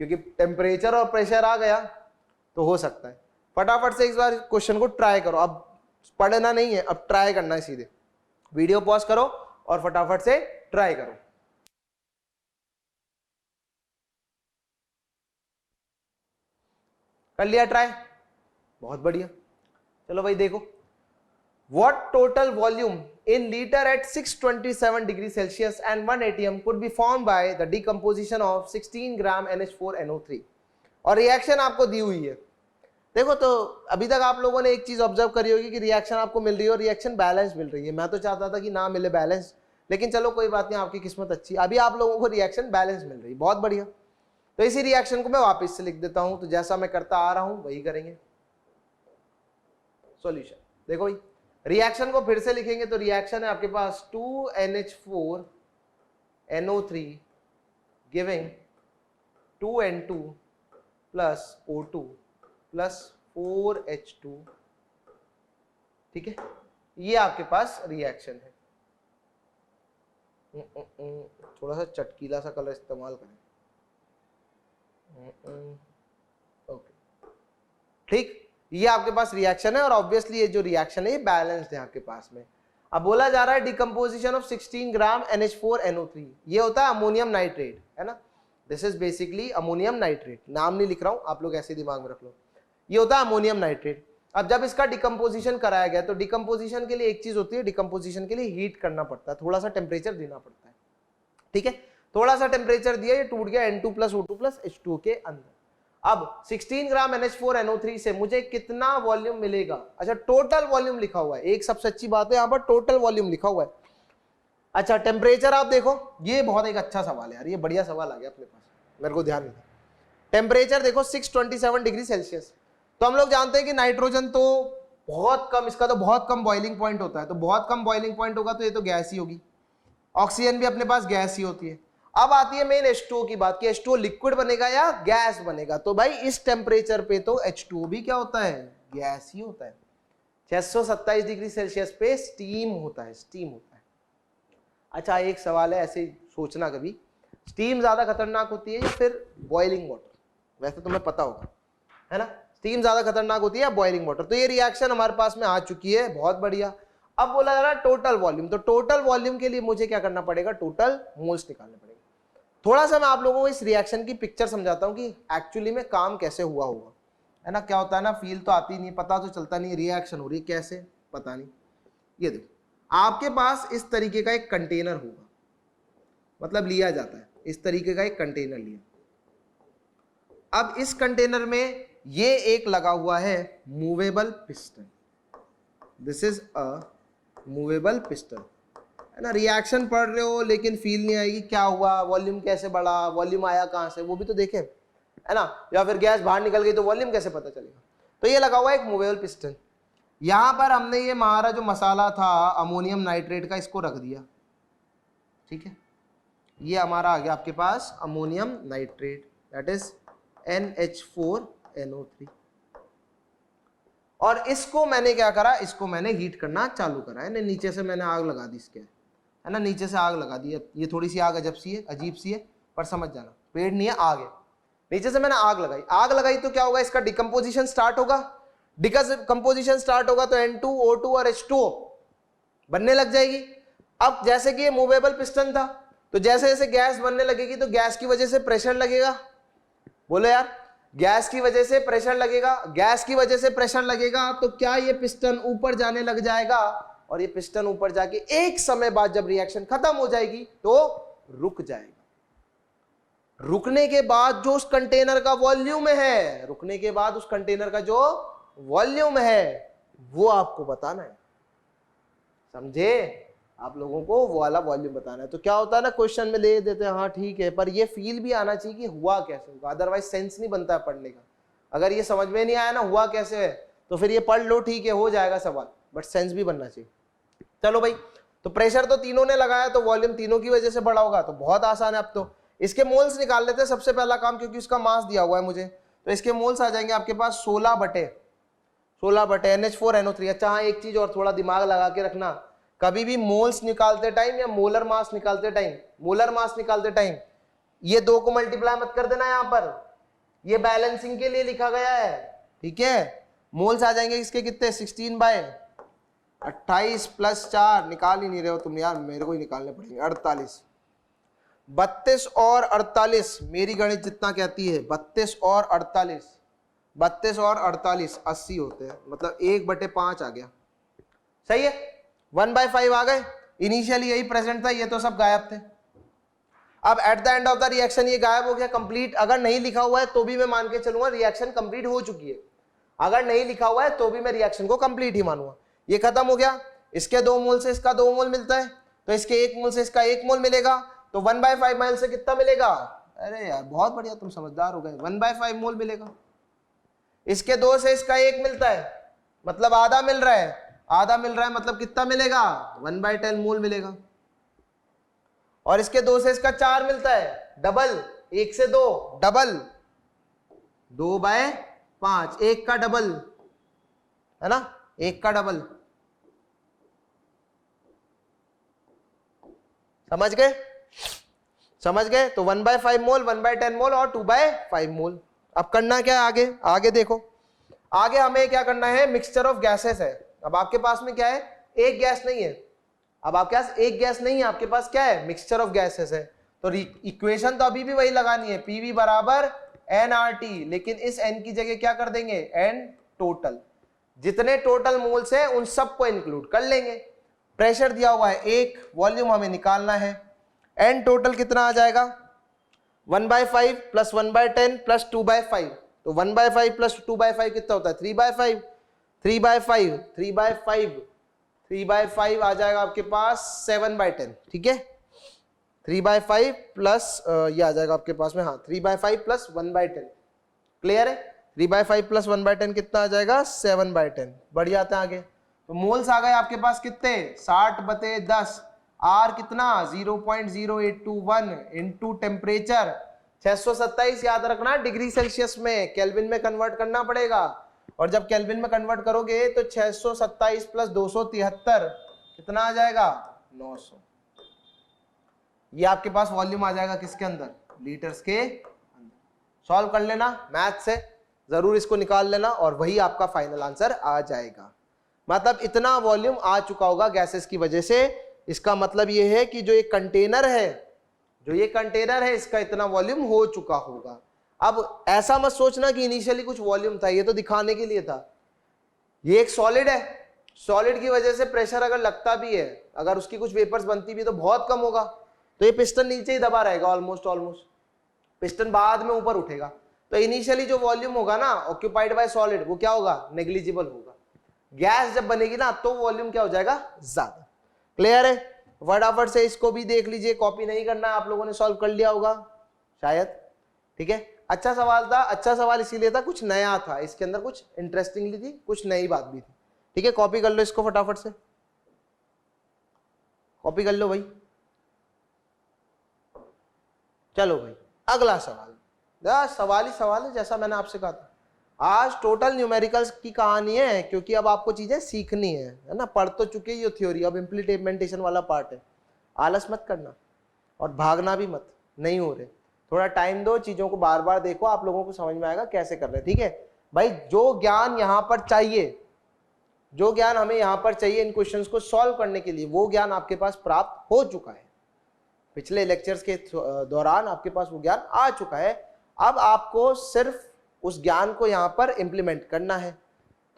क्योंकि टेम्परेचर और प्रेशर आ गया तो हो सकता है। फटाफट से इस बार क्वेश्चन को ट्राई करो, अब पढ़ना नहीं है, अब ट्राई करना है। सीधे वीडियो पॉज करो और फटाफट से ट्राई करो। कर लिया ट्राई, बहुत बढ़िया। चलो भाई देखो, what total volume in liter at 627 degree Celsius and 1 atm could be formed by the decomposition of 16 gram NH4NO3। और रिएक्शन आपको दी हुई है। देखो तो अभी तक आप लोगों ने एक चीज ऑब्जर्व करी होगी कि रिएक्शन आपको मिल रही है और रिएक्शन बैलेंस मिल रही है। मैं तो चाहता था कि ना मिले बैलेंस, लेकिन चलो कोई बात नहीं, आपकी किस्मत अच्छी, अभी आप लोगों को रिएक्शन बैलेंस मिल रही है, बहुत बढ़िया। तो इसी रिएक्शन को मैं वापस से लिख देता हूं, तो जैसा मैं करता आ रहा हूं वही करेंगे। सॉल्यूशन देखो भाई, रिएक्शन को फिर से लिखेंगे तो रिएक्शन है आपके पास 2NH4NO3 giving 2N2 plus O2 plus 4H2, ठीक है, ये आपके पास रिएक्शन है। थोड़ा सा चटकीला सा कलर इस्तेमाल करें, ओके, ठीक, ये आपके पास रिएक्शन है और ऑब्वियसली ये जो रिएक्शन है ये बैलेंस्ड है आपके पास में। अब बोला जा रहा है डिकम्पोजिशन ऑफ 16 ग्राम NH4NO3, ये होता है अमोनियम नाइट्रेट, है ना, this is basically ammonium nitrate, नाम नहीं लिख रहा हूं, आप लोग ऐसे दिमाग में रख लो, ये होता है अमोनियम नाइट्रेट। अब जब इसका डिकम्पोजिशन कराया गया तो डिकम्पोजिशन के लिए एक चीज होती है, डिकम्पोजिशन के लिए हीट करना पड़ता है, थोड़ा सा टेम्परेचर देना पड़ता है, ठीक है, थोड़ा सा टेम्परेचर दिया, ये टूट गया N2 plus O2 plus H2 के अंदर। अब 16 ग्राम NH4NO3 से मुझे कितना वॉल्यूम मिलेगा? अच्छा, टोटल वॉल्यूम लिखा हुआ है, एक सबसे अच्छी बात है यहाँ पर टोटल वॉल्यूम लिखा हुआ है। अच्छा, टेम्परेचर आप देखो, ये बहुत एक अच्छा सवाल है यार, ये बढ़िया सवाल आ गया अपने पास, मेरे को ध्यान नहीं था। टेम्परेचर देखो 627 डिग्री सेल्सियस, तो हम लोग जानते हैं कि नाइट्रोजन तो बहुत कम, इसका तो बहुत कम बॉइलिंग पॉइंट होता है, तो बहुत कम बॉइलिंग पॉइंट होगा तो ये तो गैस ही होगी, ऑक्सीजन भी अपने पास गैस ही होती है। अब आती है मेन H2O की बात कि H2O लिक्विड बनेगा या गैस बनेगा, तो भाई इस टेम्परेचर पे तो H2O भी क्या होता है? गैस ही होता है। 627 डिग्री सेल्सियस पे स्टीम होता है, स्टीम होता है। अच्छा, एक सवाल है, ऐसे सोचना कभी, स्टीम ज्यादा खतरनाक होती है या फिर बॉइलिंग वाटर? वैसे तुम्हें पता होगा, है ना, स्टीम ज्यादा खतरनाक होती है या बॉइलिंग वाटर। तो ये रिएक्शन हमारे पास में आ चुकी है, बहुत बढ़िया। अब बोला जा रहा है टोटल वॉल्यूम, तो टोटल वॉल्यूम के लिए मुझे क्या करना पड़ेगा? टोटल मोल्स निकालने पड़ेगा। थोड़ा सा मैं आप लोगों को इस रिएक्शन की पिक्चर समझाता हूं कि एक्चुअली में काम कैसे हुआ होगा, है ना। क्या होता है ना, फील तो आती नहीं, पता तो चलता नहीं, रिएक्शन हो रही कैसे पता नहीं। ये देखो, आपके पास इस तरीके का एक कंटेनर होगा, मतलब लिया जाता है इस तरीके का एक कंटेनर लिया। अब इस कंटेनर में ये एक लगा हुआ है movable piston, this is a movable piston, है ना। रिएक्शन पढ़ रहे हो लेकिन फील नहीं आएगी क्या हुआ, वॉल्यूम कैसे बढ़ा, वॉल्यूम आया कहां से, वो भी तो देखें, है ना, या फिर गैस बाहर निकल गई तो वॉल्यूम कैसे पता चलेगा। तो ये लगा हुआ है एक मूवेबल पिस्टन, यहां पर हमने ये हमारा जो मसाला था अमोनियम नाइट्रेट का, इसको रख दिया, ठीक है, ये हमारा आ गया आपके पास ammonium nitrate, that is NH4NO3, और इसको मैंने क्या करा, इसको मैंने हीट करना चालू करा है, नीचे से मैंने आग लगा दी इसके, है ना, नीचे से आग लगा दी। ये थोड़ी सी आग अजब सी है, अजीब सी है, पर समझ जाना, पेड़ नहीं है, आग है। नीचे से मैंने आग लगाई, आग लगाई तो क्या होगा, इसका डिकम्पोजिशन स्टार्ट होगा, डिकम्पोजिशन स्टार्ट होगा तो N2, O2 और H2O बनने लग जाएगी। अब जैसे कि ये मूवेबल पिस्टन था, तो जैसे जैसे गैस बनने लगेगी तो गैस की वजह से प्रेशर लगेगा, बोलो यार, गैस की वजह से प्रेशर लगेगा, गैस की वजह से प्रेशर लगेगा तो क्या ये पिस्टन ऊपर जाने लग जाएगा, और ये पिस्टन ऊपर जाके एक समय बाद जब रिएक्शन खत्म हो जाएगी तो रुक जाएगा। रुकने के बाद जो उस कंटेनर का वॉल्यूम है, रुकने के बाद उस कंटेनर का जो वॉल्यूम है वो आपको बताना है, समझे, आप लोगों को वो वाला वॉल्यूम बताना है। तो क्या होता है ना, क्वेश्चन में ले देते हैं, हाँ ठीक है, पर ये फील भी आना चाहिए कि हुआ कैसे होगा, अदरवाइज सेंस नहीं बनता है पढ़ने का। अगर ये समझ में नहीं आया ना हुआ कैसे है, तो फिर ये पढ़ लो, ठीक है, हो जाएगा सवाल, बट सेंस भी बनना चाहिए। चलो भाई, तो प्रेशर तो तीनों ने लगाया, तो वॉल्यूम तीनों की वजह से बढ़ा होगा, तो बहुत आसान है। अब तो इसके मोल्स निकाल लेते हैं, सबसे पहला काम, क्योंकि इसका मास दिया हुआ है मुझे, तो इसके मोल्स आ जाएंगे आपके पास 16 बटे NH4NO3। अच्छा हाँ, एक चीज और थोड़ा दिमाग लगा के रखना, कभी भी मोल्स निकालते टाइम या मोलर मास निकालते टाइम ये दो को मल्टीप्लाई मत कर देना, यहां पर ये बैलेंसिंग के लिए लिखा गया है, ठीक है। मोल्स आ जाएंगे इसके कितने, 16/28 प्लस 4, निकाल ही नहीं रहे हो तुम यार, मेरे को ही निकालने पड़ेंगे, 48, 32 और 48, मेरी गणित जितना कहती है, 32 और 48 80 होते हैं, मतलब 1/5 आ गया, सही है। 1/5 आ गए, इनिशियली यही प्रेजेंट था, ये तो सब गायब थे। अब at the end of the reaction ये गायब हो गया, कंप्लीट। अगर नहीं लिखा हुआ है तो भी मैं मान के चलूंगा रिएक्शन कंप्लीट हो चुकी है, अगर नहीं लिखा हुआ है तो भी मैं रिएक्शन को कंप्लीट ही मानूंगा। ये खत्म हो गया, इसके 2 मोल से इसका 2 मोल मिलता है, तो इसके 1 मोल से इसका 1 मोल मिलेगा, तो 1/5 मोल से कितना मिलेगा, अरे यार बहुत बढ़िया, तुम समझदार हो गए, 1/5 मोल मिलेगा। इसके 2 से इसका 1 मिलता है, मतलब आधा मिल रहा है, मतलब कितना मिलेगा, 1/10 मोल मिलेगा। और इसके 2 से इसका 4 मिलता है, डबल, 1 से 2 डबल, 2/5, एक का डबल है ना, एक का डबल, समझ गए, समझ गए। तो 1/5 मोल, 1/10 मोल और 2/5 मोल। अब करना क्या है आगे, आगे देखो, आगे हमें क्या करना है, मिक्सचर ऑफ गैसेस है। अब आपके पास में क्या है, एक गैस नहीं है, अब आपके पास एक गैस नहीं है, आपके पास क्या है, मिक्सचर ऑफ गैसेस है। तो इक्वेशन तो अभी भी वही लगानी है, पीवी बराबर एनआरटी, लेकिन इस एन की जगह क्या कर देंगे, एन टोटल, जितने टोटल मोल्स हैं उन सबको इंक्लूड कर लेंगे। प्रेशर दिया हुआ है एक, वॉल्यूम हमें निकालना है, एन टोटल कितना आ जाएगा, 1/5 प्लस 1/10 प्लस 2/5, तो 1/5 प्लस 2/5 कितना होता है, 3/5, 3/5, 3/5, 3/5 आ जाएगा आपके पास 7/10, ठीक है, 3/5 प्लस ये आ जाएगा आपके पास में, हाँ 3/5 प्लस 1/10, क्लियर है, 3/5 प्लस 1/10 कितना आ जाएगा, 7/10। बढ़िया आते हैं आगे, तो मोल्स आ गए आपके पास कितने, 60/10, आर कितना 0.0821 इंटू टेम्परेचर 627, याद रखना डिग्री सेल्सियस में, केल्विन में कन्वर्ट करना पड़ेगा, और जब केल्विन में कन्वर्ट करोगे तो 627 प्लस 273 कितना आ जाएगा, 900। ये आपके पास वॉल्यूम आ जाएगा किसके अंदर, लीटर्स के अंदर। सॉल्व कर लेना मैथ से, जरूर इसको निकाल लेना, और वही आपका फाइनल आंसर आ जाएगा। मतलब इतना वॉल्यूम आ चुका होगा गैसेस की वजह से, इसका मतलब ये है कि जो ये कंटेनर है, जो ये कंटेनर है, इसका इतना वॉल्यूम हो चुका होगा। अब ऐसा मत सोचना कि इनिशियली कुछ वॉल्यूम था, ये तो दिखाने के लिए था। ये एक सॉलिड है, सॉलिड की वजह से प्रेशर अगर लगता भी है, अगर उसकी कुछ वेपर्स बनती भी तो बहुत कम होगा, तो ये पिस्टन नीचे ही दबा रहेगा, ऑलमोस्ट पिस्टन बाद में ऊपर उठेगा। तो इनिशियली जो वॉल्यूम होगा ना ऑक्यूपाइड बाय सॉलिड, वो क्या होगा, नेग्लिजिबल होगा। गैस जब बनेगी ना तो वॉल्यूम क्या हो जाएगा, ज्यादा। क्लियर है, फटाफट से इसको भी देख लीजिए, कॉपी नहीं करना, आप लोगों ने सॉल्व कर लिया होगा शायद, ठीक है। अच्छा सवाल था, अच्छा सवाल इसीलिए था, कुछ नया था इसके अंदर, कुछ इंटरेस्टिंगली थी, कुछ नई बात भी थी, ठीक है। कॉपी कर लो इसको फटाफट से, कॉपी कर लो भाई। चलो भाई अगला सवाल, सवाल ही सवाल है, जैसा मैंने आपसे कहा था। आज टोटल न्यूमेरिकल्स की कहानी है, क्योंकि अब आपको चीजें सीखनी है ना, पढ़ तो चुके ही हो थ्योरी, अब इम्प्लीमेंटेशन वाला पार्ट है। आलस मत करना और भागना भी मत, नहीं हो रहे, थोड़ा टाइम दो, चीजों को बार बार देखो, आप लोगों को समझ में आएगा कैसे कर रहे हैं, ठीक है भाई। जो ज्ञान यहाँ पर चाहिए, जो ज्ञान हमें यहाँ पर चाहिए इन क्वेश्चंस को सॉल्व करने के लिए, वो ज्ञान आपके पास प्राप्त हो चुका है, पिछले लेक्चर्स के दौरान आपके पास वो ज्ञान आ चुका है। अब आपको सिर्फ उस ज्ञान को यहाँ पर इंप्लीमेंट करना है।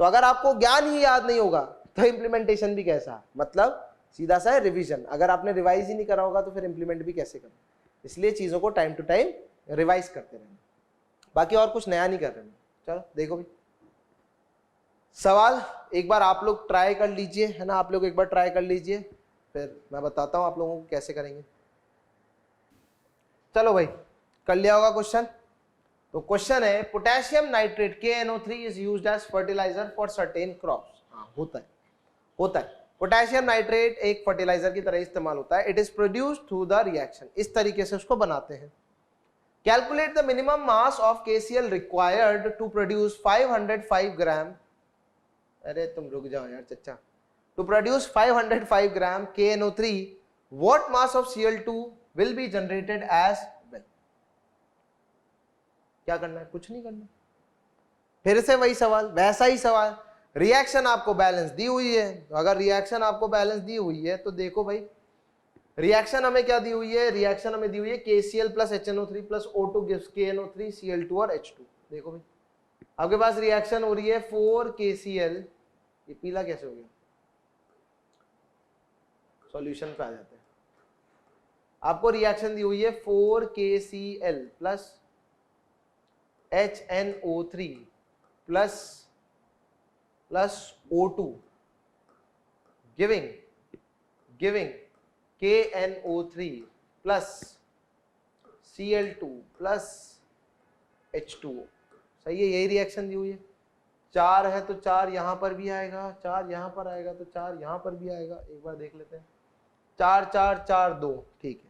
तो अगर आपको ज्ञान ही याद नहीं होगा तो इंप्लीमेंटेशन भी कैसा, मतलब सीधा सा है रिवीजन। अगर आपने रिवाइज ही नहीं करा होगा तो फिर इंप्लीमेंट भी कैसे करना, इसलिए चीजों को टाइम टू टाइम रिवाइज करते रहना, बाकी और कुछ नया नहीं कर रहे। चलो देखो भी सवाल एक बार आप लोग ट्राई कर लीजिए, है ना, आप लोग एक बार ट्राई कर लीजिए, फिर मैं बताता हूं आप लोगों को कैसे करेंगे। चलो भाई कर लिया होगा क्वेश्चन। तो क्वेश्चन है, potassium nitrate KNO3 is used as fertiliser for certain crops. हाँ होता है पोटेशियम नाइट्रेट एक फर्टिलाइजर की तरह इस्तेमाल होता है। It is produced through the reaction, इस तरीके से उसको बनाते हैं। Calculate the minimum mass of KCl required to produce 505 gram, अरे तुम रुक जाओ यार चचा, to produce 505 gram KNO3, what mass of Cl2 will be generated as well. क्या करना है, कुछ नहीं करना, फिर से वही सवाल, वैसा ही सवाल। रिएक्शन आपको बैलेंस दी हुई है, तो अगर रिएक्शन आपको बैलेंस दी हुई है तो देखो भाई, रिएक्शन हमें क्या दी हुई है, रिएक्शन हमें दी हुई है KCl plus HNO3 plus O2 gives KNO3 Cl2 और H2। देखो भाई आपके पास रिएक्शन हो रही है 4 KCl, ये पीला कैसे हो गया, सॉल्यूशन पे आ जाते हैं। आपको रिएक्शन दी हुई है 4 KCl plus HNO3 plus O2 giving KNO3 plus Cl2 plus H2O। सही है, यही रिएक्शन दी हुई है। 4 है तो 4 यहां पर भी आएगा, 4 यहां पर आएगा तो 4 यहां पर भी आएगा। एक बार देख लेते हैं, 4 4 4 2, ठीक है।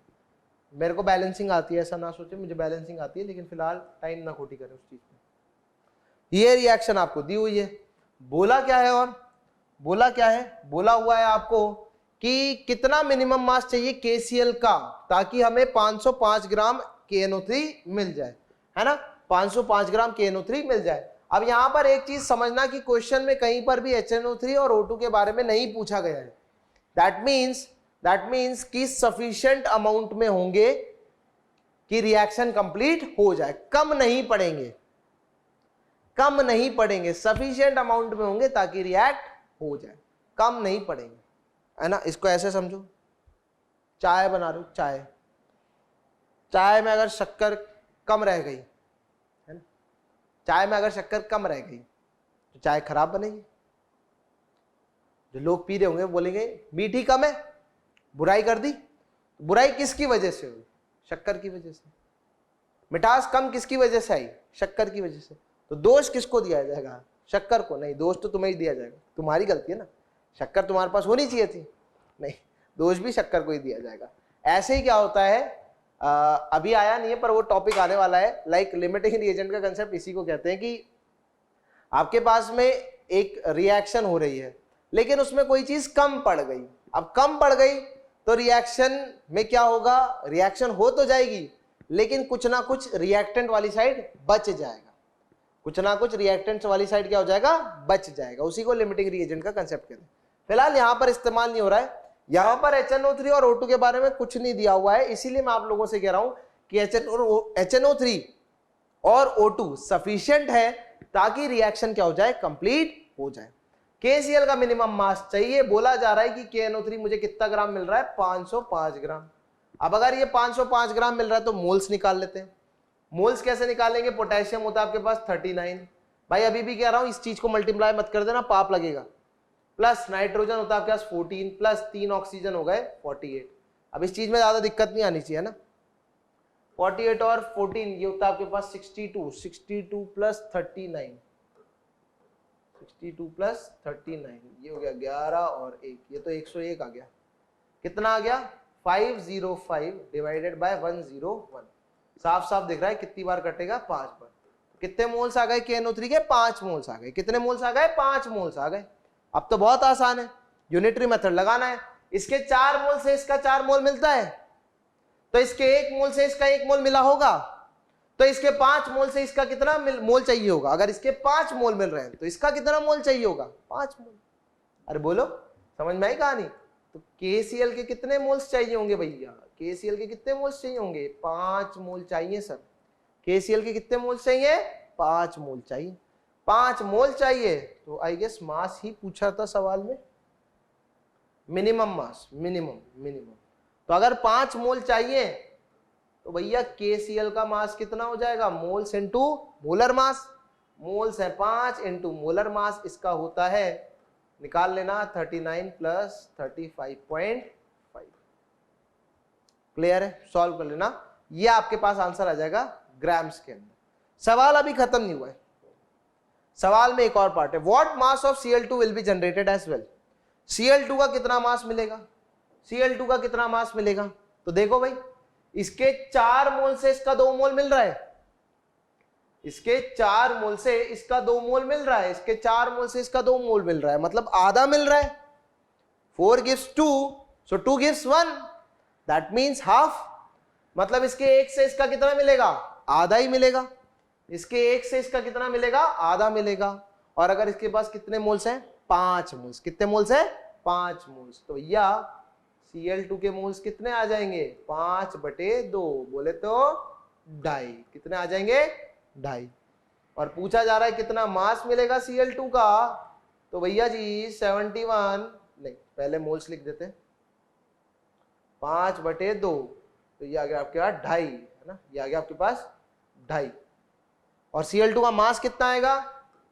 मेरे को बैलेंसिंग आती है, ऐसा ना सोचे मुझे बैलेंसिंग आती है, लेकिन फिलहाल टाइम ना खोटी करें उस चीज में। ये रिएक्शन आपको दी हुई है। बोला क्या है, और बोला क्या है, बोला हुआ है आपको कि कितना मिनिमम मास चाहिए KCl का ताकि हमें 505 ग्राम KNO3 मिल जाए, है ना, 505 ग्राम KNO3 मिल जाए। अब यहां पर एक चीज समझना कि क्वेश्चन में कहीं पर भी HNO3 और O2 के बारे में नहीं पूछा गया है। दैट मीन्स कि सफिशिएंट अमाउंट में होंगे कि रिएक्शन कंप्लीट हो जाए, कम नहीं पड़ेंगे, कम नहीं पड़ेंगे, सफिशिएंट अमाउंट में होंगे ताकि रिएक्ट हो जाए, कम नहीं पड़ेंगे, है ना। इसको ऐसे समझो, चाय बना रहे हो, चाय में अगर शक्कर कम रह गई, है ना, चाय में अगर शक्कर कम रह गई तो चाय खराब बनेगी। जो लोग पी रहे होंगे बोलेंगे मीठी कम है, बुराई कर दी। बुराई किसकी वजह से हुई? शक्कर की वजह से। मिठास कम किसकी वजह से आई? शक्कर की वजह से। तो दोष किसको दिया जाएगा? शक्कर को। नहीं, दोष तो तुम्हें ही दिया जाएगा, तुम्हारी गलती है ना, शक्कर तुम्हारे पास होनी चाहिए थी, नहीं, दोष भी शक्कर को ही दिया जाएगा। ऐसे ही क्या होता है, अभी आया नहीं है पर वो टॉपिक आने वाला है, लाइक लिमिटिंग रिएजेंट का कंसेप्ट इसी को कहते हैं कि आपके पास में एक रिएक्शन हो रही है लेकिन उसमें कोई चीज कम पड़ गई। अब कम पड़ गई तो रिएक्शन में क्या होगा, रिएक्शन हो तो जाएगी लेकिन कुछ ना कुछ रिएक्टेंट वाली साइड बच जाएगा, कुछ ना कुछ रिएक्टेंट्स वाली साइड क्या हो जाएगा, बच जाएगा। उसी को लिमिटिंग रिएजेंट का कंसेप्ट कहते हैं। फिलहाल यहां पर इस्तेमाल नहीं हो रहा है, यहां पर HNO3 और O2 के बारे में कुछ नहीं दिया हुआ है, इसीलिए मैं आप लोगों से कह रहा हूं कि HNO3 और O2 सफिशिएंट है ताकि रिएक्शन क्या हो जाए, कंप्लीट हो जाए। KCl का मिनिमम मास चाहिए, बोला जा रहा है कि KNO3 मुझे कितना ग्राम मिल रहा है, 505 ग्राम। अब अगर ये 505 ग्राम मिल रहा है तो मोल्स निकाल लेते हैं। मोल्स कैसे निकालेंगे? पोटेशियम होता है आपके पास 39, भाई अभी भी कह रहा हूं इस चीज को मल्टीप्लाई मत कर देना, पाप लगेगा, प्लस नाइट्रोजन होता है आपके पास 14 प्लस 3 ऑक्सीजन हो गए 48। अब इस चीज में ज्यादा दिक्कत नहीं आनी चाहिए ना, 48 और 14 ये होता है आपके पास 62 प्लस 39, 62 प्लस 39 ये हो गया 11 और 1, ये तो 101 आ गया। कितना आ गया? 505 डिवाइडेड बाय 101। साफ साफ दिख रहा है कितनी बार कटेगा, 5 बार। कितने मोल्स आ गए KNO3 के? 5 मोल्स आ गए। कितने मोल्स आ गए? 5 मोल्स आ गए। अब तो बहुत आसान है, यूनिटरी मेथड लगाना है। इसके 4 मोल से इसका 4 मोल मिलता है तो इसके 1 मोल से इसका 1 मोल मिला होगा, तो इसके 5 मोल से इसका कितना मोल चाहिए होगा? अगर इसके 5 मोल मिल रहे हैं तो इसका कितना मोल चाहिए होगा? 5 मोल। अरे बोलो, समझ में आई कहानी? तो KCl के कितने मोल्स चाहिए होंगे भैया? KCl के कितने मोल्स चाहिए होंगे? 5 मोल चाहिए सर। KCl के कितने मोल्स चाहिए? 5 मोल चाहिए। 5 मोल चाहिए तो आई गेस मास ही पूछा था सवाल में, मिनिमम मास, मिनिमम। तो अगर 5 मोल चाहिए तो भैया KCl का मास कितना हो जाएगा? Moles into molar mass. Moles है 5 इंटू मोलर मास, इसका होता है, निकाल लेना, 39 प्लस 35.5। क्लियर है? सॉल्व कर लेना, ये आपके पास आंसर आ जाएगा ग्राम्स के अंदर। सवाल अभी खत्म नहीं हुआ है, सवाल में एक और पार्ट है। What mass of Cl2 will be generated as well. Cl2 का कितना मास मिलेगा? Cl2 का कितना मास मिलेगा? तो देखो भाई, इसके 4 मोल से इसका 2 मोल मिल रहा है, इसके 4 मोल से इसका 2 मोल मिल रहा है, इसके 4 मोल से इसका 2 मोल मिल रहा है, मतलब आधा मिल रहा है। 4 gives 2, so 2 gives 1, that means half। मतलब इसके 1 से इसका कितना मिलेगा? आधा ही मिलेगा। इसके 1 से इसका कितना मिलेगा? आधा मिलेगा। और अगर इसके पास कितने मोल्स हैं? 5 मोल्स। कितने मोल्स हैं? 5 मोल्स। तो भैया Cl2 के मोल्स कितने आ जाएंगे? 5/2, बोले तो 2.5। कितने आ जाएंगे? 2.5। और पूछा जा रहा है कितना मास मिलेगा Cl2 का, तो भैया जी 71, नहीं पहले मोल्स लिख देते हैं, 5/2, तो ये आ गया आपके पास 2.5, है ना, ये आ गया आपके पास 2.5। और Cl2 का मास कितना आएगा?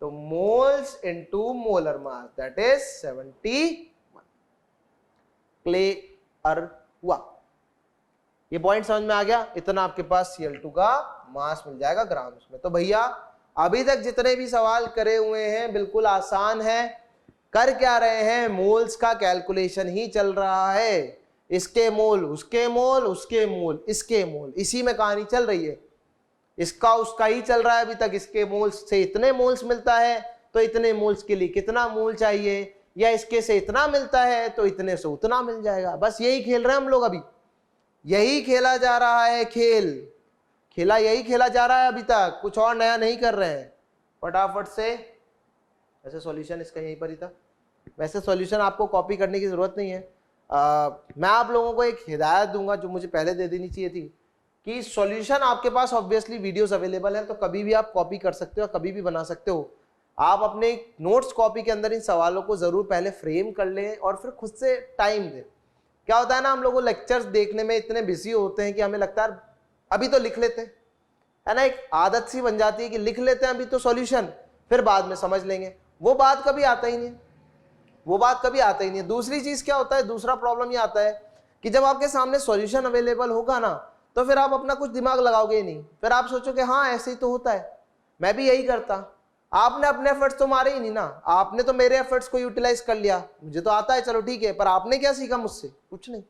तो moles into molar mass, that is 71। Clear हुआ? ये पॉइंट समझ में आ गया? इतना आपके पास Cl2 का मास मिल जाएगा ग्राम्स में। तो भैया अभी तक जितने भी सवाल करे हुए हैं बिल्कुल आसान है। कर क्या रहे हैं? मोल्स का कैलकुलेशन ही चल रहा है। इसके मोल, उसके मोल, उसके मोल, इसके मोल, इसी में कहानी चल रही है। इसका उसका ही चल रहा है अभी तक, इसके मोल्स से इतने मोल्स मिलता है तो इतने मोल्स के लिए कितना मोल चाहिए, या इसके से इतना मिलता है तो इतने से उतना मिल जाएगा। बस यही खेल रहे हैं हम लोग अभी, यही खेला जा रहा है खेल, यही खेला जा रहा है अभी तक, कुछ और नया नहीं कर रहे हैं। फटाफट से, वैसे सॉल्यूशन इसका यहीं पर ही था, वैसे सॉल्यूशन आपको कॉपी करने की जरूरत नहीं है। मैं आप लोगों को एक हिदायत दूंगा जो मुझे पहले दे देनी चाहिए थी, कि सॉल्यूशन आपके पास ऑब्वियसली वीडियोस अवेलेबल है, तो कभी भी आप कॉपी कर सकते हो, कभी भी बना सकते हो। आप अपने नोट्स कॉपी के अंदर इन सवालों को जरूर पहले फ्रेम कर लें और फिर खुद से टाइम दें। क्या होता है ना, हम लोग लेक्चर्स देखने में इतने बिजी होते हैं कि हमें लगता है अभी तो लिख लेते हैं, है ना, एक आदत सी बन जाती है कि लिख लेते हैं अभी तो सॉल्यूशन, फिर बाद में समझ लेंगे। वो बात कभी आता ही नहीं, वो बात कभी आता ही नहीं है। दूसरी चीज क्या होता है, दूसरा प्रॉब्लम ये आता है कि जब आपके सामने सॉल्यूशन अवेलेबल होगा ना, तो फिर आप अपना कुछ दिमाग लगाओगे ही नहीं, फिर आप सोचोगे हाँ ऐसे ही तो होता है, मैं भी यही करता। आपने अपने एफर्ट्स तो मारे ही नहीं ना, आपने तो मेरे एफर्ट्स को यूटिलाइज कर लिया, मुझे तो आता है चलो ठीक है, पर आपने क्या सीखा मुझसे, कुछ नहीं।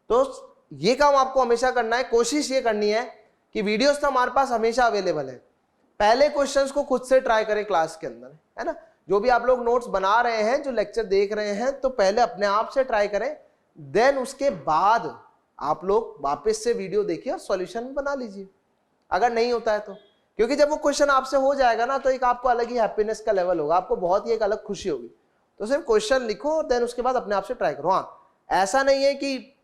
तो ये काम आपको हमेशा करना है, कोशिश ये करनी है कि वीडियोस तो हमारे पास हमेशा अवेलेबल है, पहले क्वेश्चंस को खुद से ट्राई करें क्लास के अंदर, है ना। जो भी आप लोग नोट्स बना रहे हैं, जो लेक्चर देख रहे हैं, तो पहले अपने आप से ट्राई करें, देन उसके बाद आप लोग वापस से वीडियो देखिए और सॉल्यूशन बना लीजिए, अगर नहीं होता है तो। क्योंकि जब वो क्वेश्चन आपसे हो जाएगा ना, तो एक आपको अलग ही हैप्पीनेस का लेवल होगा, आपको बहुत ही एक अलग खुशी होगी। तो सिर्फ क्वेश्चन लिखो और देन उसके बाद अपने आप से ट्राई करो। हाँ, ऐसा नहीं है कि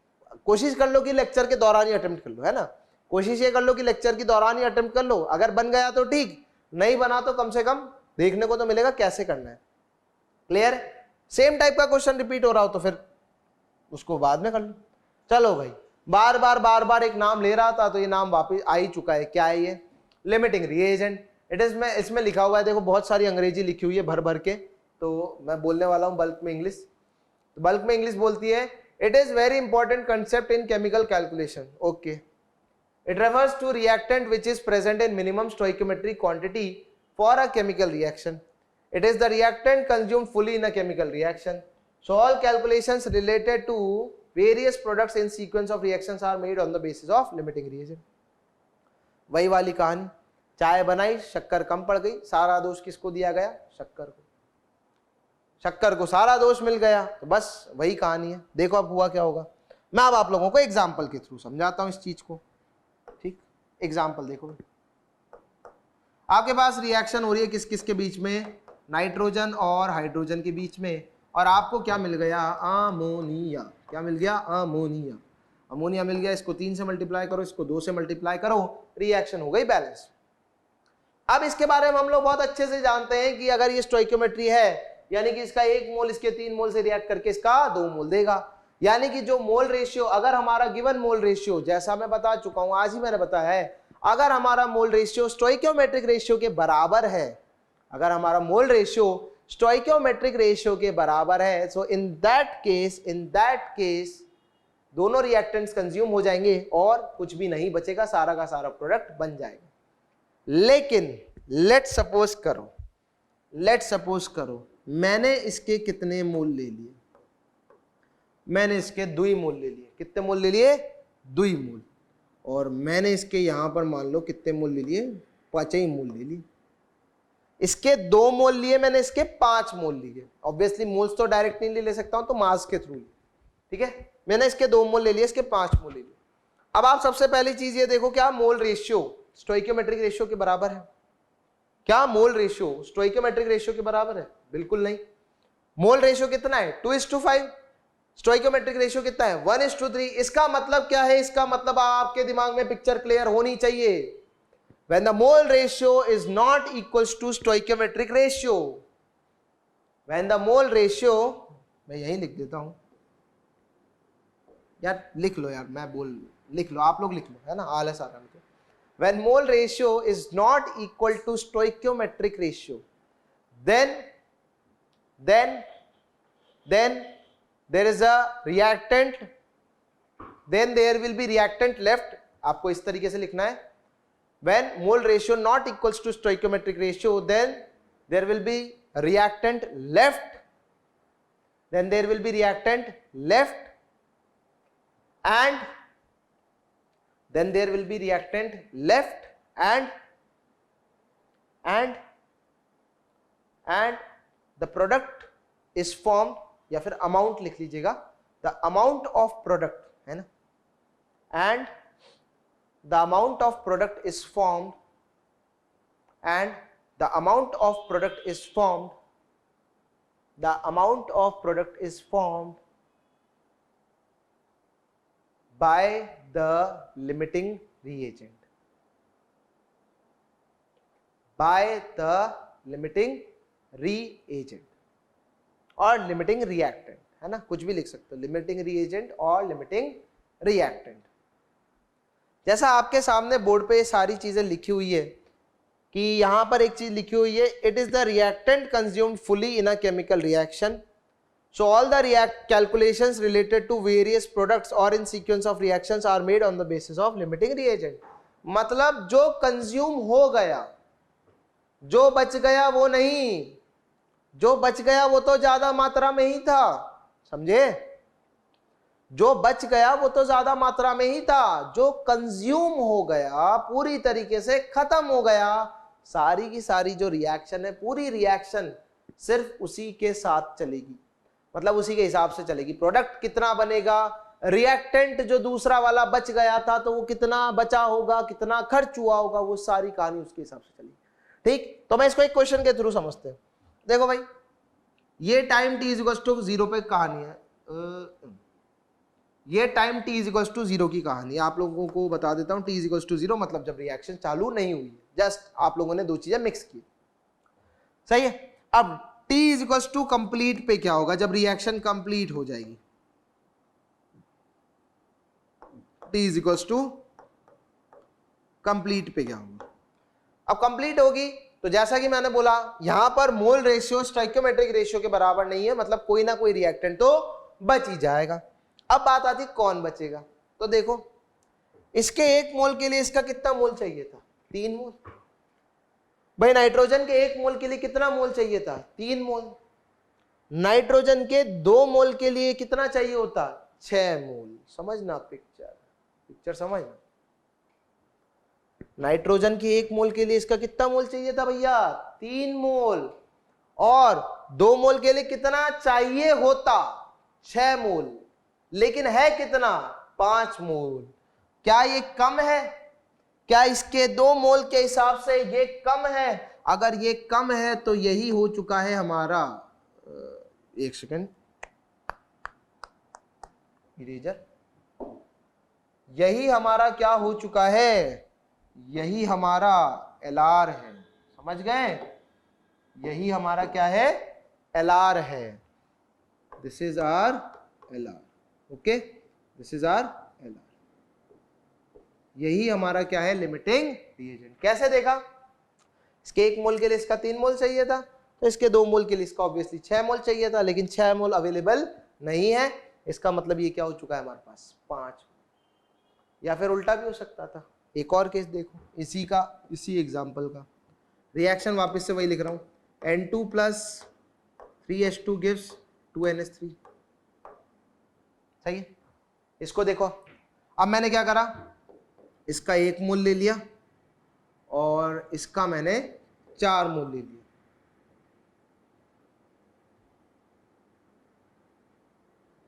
कोशिश कर लो कि लेक्चर के दौरान ही अटेम्प्ट कर लो, है ना, कोशिश ये कर लो कि लेक्चर के दौरान ही अटेम्प्ट कर लो, अगर बन गया तो ठीक, नहीं बना तो कम से कम देखने को तो मिलेगा कैसे करना है। क्लियर? सेम टाइप का क्वेश्चन रिपीट हो रहा हो तो फिर उसको बाद में कर लो। चलो भाई, बार बार एक नाम ले रहा था, तो ये नाम वापस आ ही चुका है। क्या है ये? Limiting reagent. इट इज, में इसमें लिखा हुआ है, देखो बहुत सारी अंग्रेजी लिखी हुई है भर भर के, तो मैं बोलने वाला हूं बल्क में इंग्लिश। तो बल्क में इंग्लिश बोलती है, it is very important concept in chemical calculation. Okay, it refers to reactant which is present in minimum stoichiometric quantity for a chemical reaction. It is the reactant consumed fully in a chemical reaction. So all calculations related to various products in sequence of reactions are made on the basis of limiting reagent. वही वाली कहानी, चाय बनाई, शक्कर कम पड़ गई, सारा दोष किसको दिया गया? शक्कर को। शक्कर को सारा दोष मिल गया, तो बस वही कहानी है। देखो अब हुआ क्या होगा। मैं अब आप लोगों को एग्जाम्पल के थ्रू समझाता हूं इस चीज को। ठीक, एग्जाम्पल देखो, आपके पास रिएक्शन हो रही है किस किस के बीच में? नाइट्रोजन और हाइड्रोजन के बीच में, और आपको क्या मिल गया? अमोनिया। क्या मिल गया? अमोनिया। अमोनिया मिल गया, इसको 3 से मल्टीप्लाई करो, इसको 2 से मल्टीप्लाई करो, रिएक्शन हो गई बैलेंस। अब इसके बारे में हम लोग बहुत अच्छे से जानते हैं कि अगर ये स्टोइकोमेट्री है, यानी कि इसका 1 मोल इसके 3 मोल से रिएक्ट करके इसका 2 मोल देगा, यानी कि जो मोल रेशियो, अगर हमारा गिवन मोल रेशियो, जैसा मैं बता चुका हूं, आज ही मैंने बताया है, अगर हमारा मोल रेशियो स्टोइकोमेट्रिक रेशियो के बराबर है, अगर हमारा मोल रेशियो स्टोइकोमेट्रिक रेशियो के बराबर है, सो इन दैट केस दोनों रिएक्टेंट्स कंज्यूम हो जाएंगे और कुछ भी नहीं बचेगा, सारा का सारा प्रोडक्ट बन जाएगा। लेकिन लेट सपोज करो मैंने इसके कितने मोल ले लिए? मैंने इसके 2 मोल ले लिए। कितने मोल ले लिए? 2 मोल। और मैंने इसके यहां पर मान लो कितने मोल ले लिए? 5 मोल ले लिए। इसके 2 मोल लिए मैंने, इसके 5 मोल लिए। ऑब्वियसली मोल्स तो डायरेक्ट नहीं ले सकता हूं, तो मास के थ्रू। ठीक है, मैंने इसके 2 मोल ले लिए, इसके 5 मोल ले लिए। अब आप सबसे पहली चीज ये देखो, क्या मोल रेशियो स्टोइकोमेट्रिक रेशियो के बराबर है? क्या मोल रेशियो स्टोइकोमेट्रिक रेशियो के बराबर है? बिल्कुल नहीं। मोल रेशियो कितना है? 2:5। स्टोइकोमेट्रिक रेशियो कितना है? 1:3। इसका मतलब क्या है? इसका मतलब आपके दिमाग में पिक्चर क्लियर होनी चाहिए। When the mole ratio is not equals to stoichiometric ratio, when the mole ratio, मैं यही लिख देता हूं यार, लिख लो यार, मैं बोल लिख लो, आप लोग लिख लो, है ना, आलस आ रहा है। When mole ratio is not equal to stoichiometric ratio, then there is a reactant, then there will be reactant left। आपको इस तरीके से लिखना है, when mole ratio not equals to stoichiometric ratio, then there will be reactant left, and then there will be reactant left, and the product is formed, या फिर amount लिख लीजिएगा, द अमाउंट ऑफ प्रोडक्ट है ना, and the amount of product is formed, and the amount of product is formed, the amount of product is formed by the limiting reagent, by the limiting reagent और limiting reactant, है ना, कुछ भी लिख सकते हो, limiting reagent और limiting reactant। जैसा आपके सामने बोर्ड पे ये सारी चीजें लिखी हुई है कि यहां पर एक चीज लिखी हुई है, it is the reactant consumed fully in a chemical reaction, so all the calculations related to various products और in sequence of reactions are made on the basis of limiting reagent. मतलब जो कंज्यूम हो गया, जो बच गया वो नहीं, जो बच गया वो तो ज्यादा मात्रा में ही था, समझे, जो बच गया वो तो ज्यादा मात्रा में ही था, जो कंज्यूम हो गया पूरी तरीके से खत्म हो गया, सारी की सारी जो रिएक्शन है, पूरी रिएक्शन सिर्फ उसी के साथ चलेगी, मतलब उसी के हिसाब से चलेगी। प्रोडक्ट कितना बनेगा, रिएक्टेंट जो दूसरा वाला बच गया था तो वो कितना बचा होगा, कितना खर्च हुआ होगा, वो सारी कहानी उसके हिसाब से चलेगी। ठीक, तो मैं इसको एक क्वेश्चन के थ्रू समझते हैं। देखो भाई, ये टाइम t = 0 पे कहानी है, ये टाइम t = 0 की कहानी आप लोगों को बता देता हूं। t = 0 मतलब जब रिएक्शन चालू नहीं हुई, जस्ट आप लोगों ने दो चीजें मिक्स की, सही है। अब t = कंप्लीट पे क्या होगा, जब रिएक्शन कंप्लीट हो जाएगी, t = कंप्लीट पे क्या होगा। अब कंप्लीट होगी तो जैसा कि मैंने बोला, यहां पर मोल रेशियो स्टोइकियोमेट्रिक रेशियो के बराबर नहीं है, मतलब कोई ना कोई रिएक्टेंट तो बच ही जाएगा। अब बात आती कौन बचेगा, तो देखो इसके 1 मोल के लिए इसका कितना मोल चाहिए था, 3 मोल। भाई नाइट्रोजन के 1 मोल के लिए कितना मोल चाहिए था, 3 मोल। नाइट्रोजन के 2 मोल के लिए कितना चाहिए होता, 6 मोल। समझना पिक्चर समझना। नाइट्रोजन के 1 मोल के लिए इसका कितना मोल चाहिए था भैया, 3 मोल, और 2 मोल के लिए कितना चाहिए होता, 6 मोल, लेकिन है कितना, 5 मोल। क्या ये कम है, क्या इसके 2 मोल के हिसाब से ये कम है? अगर ये कम है तो यही हो चुका है हमारा, एक सेकेंड, इरेजर, यही हमारा क्या हो चुका है, यही हमारा LR है, समझ गए, यही हमारा क्या है, LR है। This is our LR, okay, this is our LR, यही हमारा क्या है, लिमिटिंग रिएजेंट। कैसे देखा, इसके 1 मोल के लिए इसका 3 मोल चाहिए था, तो इसके 2 मोल के लिए इसका ऑब्वियसली 6 मोल चाहिए था, लेकिन 6 मोल अवेलेबल नहीं है, इसका मतलब ये क्या हो चुका है हमारे पास, 5। या फिर उल्टा भी हो सकता था। एक और केस देखो इसी एग्जाम्पल का, रिएक्शन वापस से वही लिख रहा हूं, N2 + 3H2 gives 2NH3, सही है। इसको देखो, अब मैंने क्या करा, इसका 1 मोल ले लिया और इसका मैंने 4 मोल ले लिया,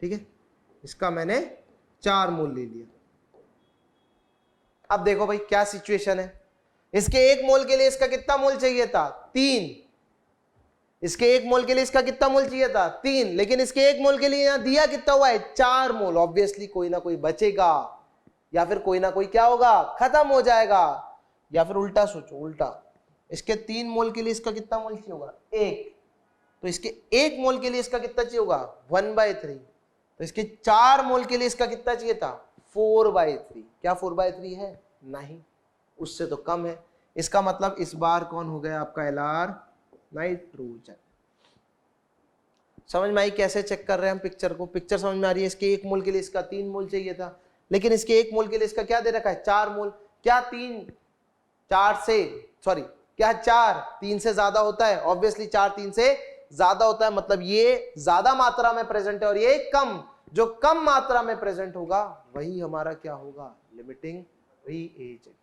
ठीक है, इसका मैंने 4 मोल ले लिया। अब देखो भाई क्या सिचुएशन है, इसके 1 मोल के लिए इसका कितना मोल चाहिए था, 3। इसके 1 मोल के लिए इसका कितना मोल चाहिए था, 3, लेकिन इसके 1 मोल के लिए यहां दिया कितना हुआ है, 4 मोल। ऑब्वियसली कोई ना कोई बचेगा, या फिर कोई ना कोई क्या होगा, खत्म हो जाएगा। या फिर उल्टा सोचो, उल्टा, इसके 3 मोल के लिए इसका कितना मोल चाहिए होगा, 1, तो इसके 1 मोल के लिए इसका कितना चाहिए होगा, 1/3, तो इसके 4 मोल के लिए इसका कितना चाहिए था, 4/3। क्या 4/3 है, नहीं, उससे तो कम है। इसका मतलब इस बार कौन हो गया आपका LR, नाइट्रोजन। समझ में आई कैसे चेक कर रहे हैं हम पिक्चर को, पिक्चर समझ में आ रही है। इसके 1 मोल के लिए इसका 3 मोल चाहिए था, लेकिन इसके 1 मोल के लिए इसका क्या दे रखा है, 4 मोल। क्या 4 3 से ज्यादा होता है, ऑब्वियसली 4 3 से ज्यादा होता है, मतलब ये ज्यादा मात्रा में प्रेजेंट है और ये कम। जो कम मात्रा में प्रेजेंट होगा वही हमारा क्या होगा, लिमिटिंग रिएजेंट।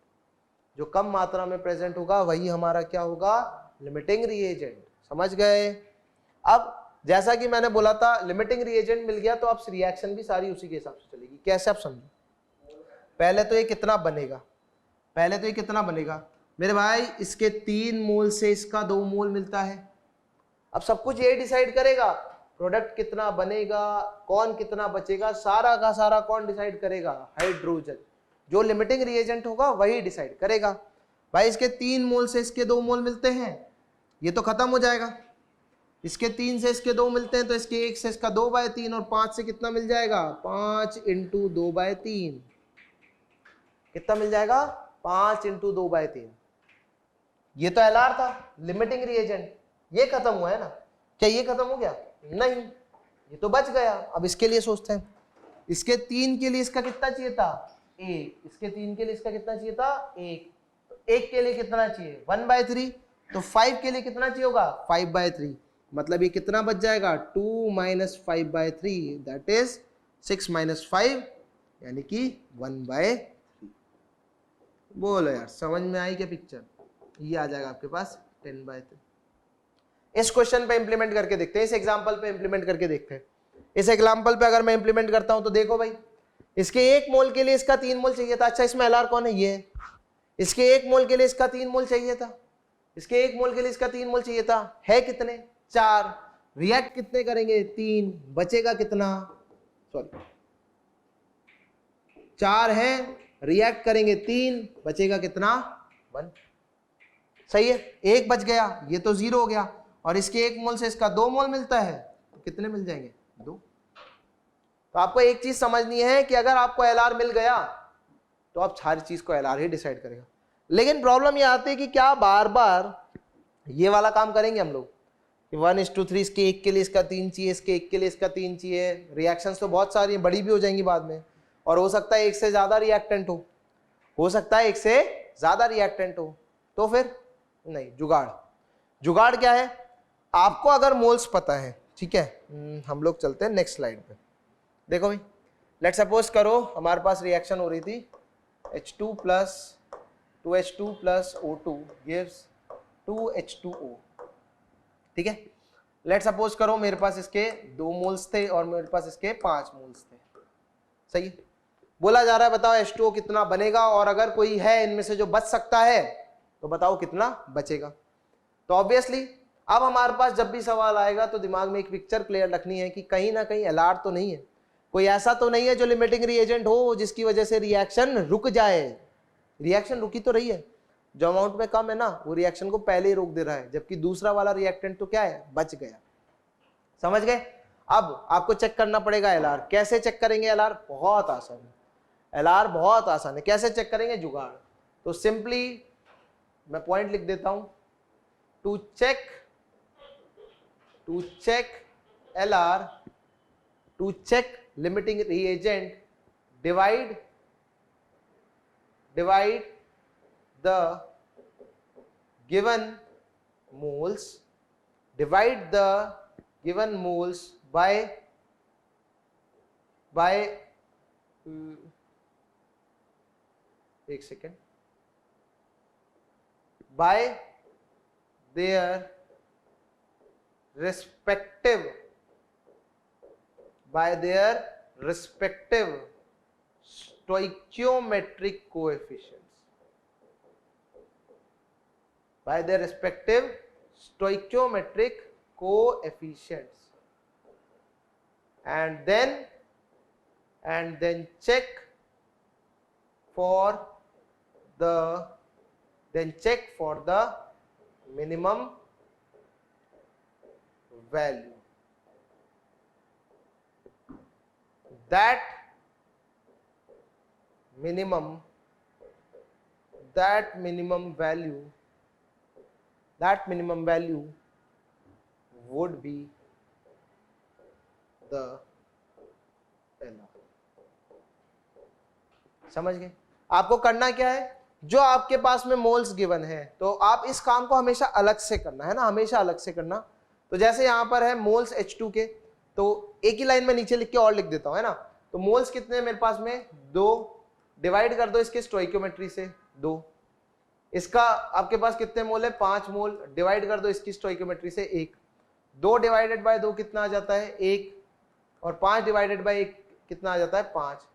जो कम मात्रा में प्रेजेंट होगा वही हमारा क्या होगा, लिमिटिंग रिएजेंट। समझ गए। अब जैसा कि मैंने बोला था लिमिटिंग रिएजेंट मिल गया तो अब रिएक्शन भी सारी उसी के हिसाब से चलेगी। कैसे आप समझो, पहले तो ये कितना बनेगा, पहले तो ये कितना बनेगा मेरे भाई, इसके 3 मोल से इसका 2 मोल मिलता है। अब सब कुछ ये डिसाइड करेगा प्रोडक्ट कितना बनेगा, कौन कितना बचेगा, सारा का सारा कौन डिसाइड करेगा, हाइड्रोजन। जो लिमिटिंग रिएजेंट होगा वही डिसाइड करेगा। भाई इसके 3 मोल से इसके 2 मोल मिलते हैं, ये तो खत्म हो जाएगा। इसके 3 से इसके 2 मिलते हैं तो इसके 1 से इसका 2/3 और 5 से कितना मिल जाएगा, 5 × 2/3 कितना मिल जाएगा, 5 × 2/3। ये तो एलआर था लिमिटिंग रिएजेंट, ये खत्म हुआ है ना। क्या ये खत्म हो गया, नहीं, ये तो बच गया। अब इसके लिए सोचते हैं, इसके 3 के लिए इसका कितना चाहिए था, 1, इसके 3 के लिए इसका कितना चाहिए था, 1, तो 1 के लिए कितना चाहिए, 1/3, तो 5 के लिए कितना चाहिए होगा, 5/3, मतलब ये कितना बच जाएगा, 2 - 5/3 दैट इज 6 - 5 यानी कि 1/3। बोलो यार समझ में आई क्या पिक्चर, ये आ जाएगा आपके पास 10/3। इस क्वेश्चन पे इंप्लीमेंट करके देखते हैं, इस एग्जांपल पे इंप्लीमेंट करके देखते हैं। इस एग्जांपल पे अगर मैं इंप्लीमेंट करता हूं तो देखो भाई, इसके 1 मोल के लिए इसका 3 मोल चाहिए था। अच्छा इसमें एलआर कौन है, ये है। इसके 1 मोल के लिए इसका 3 मोल चाहिए था, इसके 1 मोल के लिए इसका 3 मोल चाहिए था, है कितने, 4। रिएक्ट कितने करेंगे, 3, बचेगा कितना, सॉरी 4 है, रिएक्ट करेंगे 3, बचेगा कितना, 1। सही है, 1 बच गया, ये तो 0 हो गया। और इसके 1 मोल से इसका 2 मोल मिलता है तो कितने मिल जाएंगे, 2। तो आपको एक चीज समझनी है कि अगर आपको एलआर मिल गया तो आप सारी चीज को एलआर ही डिसाइड करेगा। लेकिन प्रॉब्लम ये आती है कि क्या बार बार ये वाला काम करेंगे हम लोग कि 1:3, इसके 1 के लिए इसका 3 चाहिए, इसके 1 के लिए इसका 3 चाहिए। रिएक्शंस तो बहुत सारी बड़ी भी हो जाएंगी बाद में, और हो सकता है 1 से ज्यादा रिएक्टेंट हो सकता है 1 से ज्यादा रिएक्टेंट हो, तो फिर नहीं, जुगाड़ क्या है, आपको अगर मोल्स पता है, ठीक है, हम लोग चलते हैं नेक्स्ट स्लाइड पे। देखो भाई, लेट्स सपोज करो हमारे पास रिएक्शन हो रही थी H2 + 2H2 + O2 gives 2H2O, ठीक है। लेट्स सपोज करो मेरे पास इसके 2 मोल्स थे और मेरे पास इसके 5 मोल्स थे, सही है। बोला जा रहा है बताओ H2O कितना बनेगा, और अगर कोई है इनमें से जो बच सकता है तो बताओ कितना बचेगा। तो ऑब्वियसली अब हमारे पास जब भी सवाल आएगा तो दिमाग में एक पिक्चर क्लियर रखनी है कि कहीं ना कहीं एलआर तो नहीं है, कोई ऐसा तो नहीं है जो लिमिटिंग रिएजेंट हो जिसकी वजह से रिएक्शन रुक जाए। रिएक्शन रुकी तो रही है, जो अमाउंट में कम है ना वो रिएक्शन को पहले ही रोक दे रहा है, जबकि दूसरा वाला रिएक्टेंट तो क्या है, बच गया। समझ गए। अब आपको चेक करना पड़ेगा एलआर। कैसे चेक करेंगे एलआर, बहुत आसान है, एलआर बहुत आसान है। कैसे चेक करेंगे, जुगाड़। तो सिंपली मैं पॉइंट लिख देता हूं, to check LR, to check limiting reagent, divide the given moles, by एक second, by their respective stoichiometric coefficients, and then check for the minimum value. That minimum value would be the LR. समझ गए। आपको करना क्या है, जो आपके पास में मोल्स गिवन है तो आप इस काम को हमेशा अलग से करना है ना, हमेशा अलग से करना। तो जैसे यहां पर है मोल्स H2 के, तो एक ही लाइन में नीचे लिख के और लिख देता हूं, है ना। तो मोल्स कितने हैं मेरे पास में, 2, डिवाइड कर दो इसके स्टोइकियोमेट्री से 2, इसका आपके पास कितने मोल है, 5 मोल, डिवाइड कर दो इसकी स्टोइकोमेट्री से 1, 2 डिवाइडेड बाय 2 कितना आ जाता है 1, और 5 डिवाइडेड बाय 1 कितना आ जाता है 5।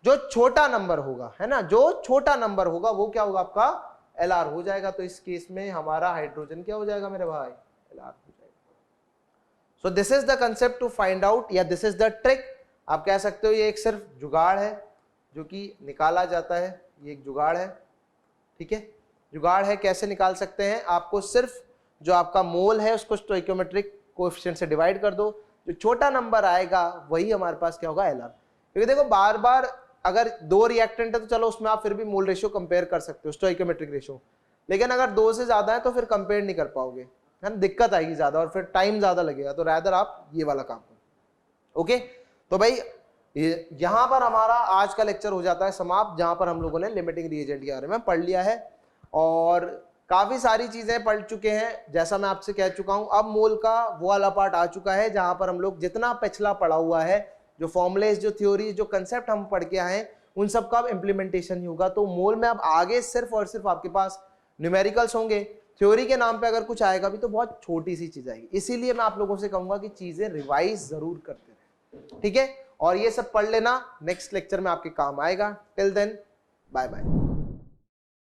जो छोटा नंबर होगा, है ना, जो छोटा नंबर होगा वो क्या होगा आपका एलआर हो जाएगा। तो इस केस में हमारा हाइड्रोजन क्या हो जाएगा मेरे भाई, एलआर हो जाएगा। So this is the concept to find out, या दिस इज द ट्रिक, आप कह सकते हो ये एक सिर्फ जुगाड़ है जो कि निकाला जाता है, ये एक जुगाड़ है, ठीक है, जुगाड़ है। कैसे निकाल सकते हैं, आपको सिर्फ जो आपका मोल है उसको स्टोइकोमेट्रिक कोएफिशिएंट से डिवाइड कर दो, जो छोटा नंबर आएगा वही हमारे पास क्या होगा एलआर। क्योंकि देखो बार बार अगर 2 रिएक्टेंट है तो चलो उसमें आप फिर भी मोल रेशियो कंपेयर कर सकते हो, स्टोइकोमेट्रिक रेशियो, लेकिन अगर 2 से ज्यादा है तो फिर कंपेयर नहीं कर पाओगे, है ना, दिक्कत आएगी ज्यादा और फिर टाइम ज्यादा लगेगा। तो रैदर आप ये वाला काम करो। ओके, तो भाई यहां पर हमारा आज का लेक्चर हो जाता है समाप्त, जहां पर हम लोगों ने लिमिटिंग रिएजेंट के बारे में पढ़ लिया है और काफी सारी चीजें पढ़ चुके हैं। जैसा मैं आपसे कह चुका हूं, अब मोल का वो वाला पार्ट आ चुका है जहां पर हम लोग जितना पिछला पढ़ा हुआ है, जो फॉर्मुलेज, जो थ्योरी, जो कंसेप्ट हम पढ़ के आए हैं, उन सब का अब इम्प्लीमेंटेशन ही होगा। तो मोल में अब आगे सिर्फ और सिर्फ आपके पास न्यूमेरिकल्स होंगे, थ्योरी के नाम पे अगर कुछ आएगा भी तो बहुत छोटी सी चीज आएगी। इसीलिए मैं आप लोगों से कहूंगा कि चीजें रिवाइज जरूर करते रहे, ठीक है, और ये सब पढ़ लेना, नेक्स्ट लेक्चर में आपके काम आएगा। Till then bye bye.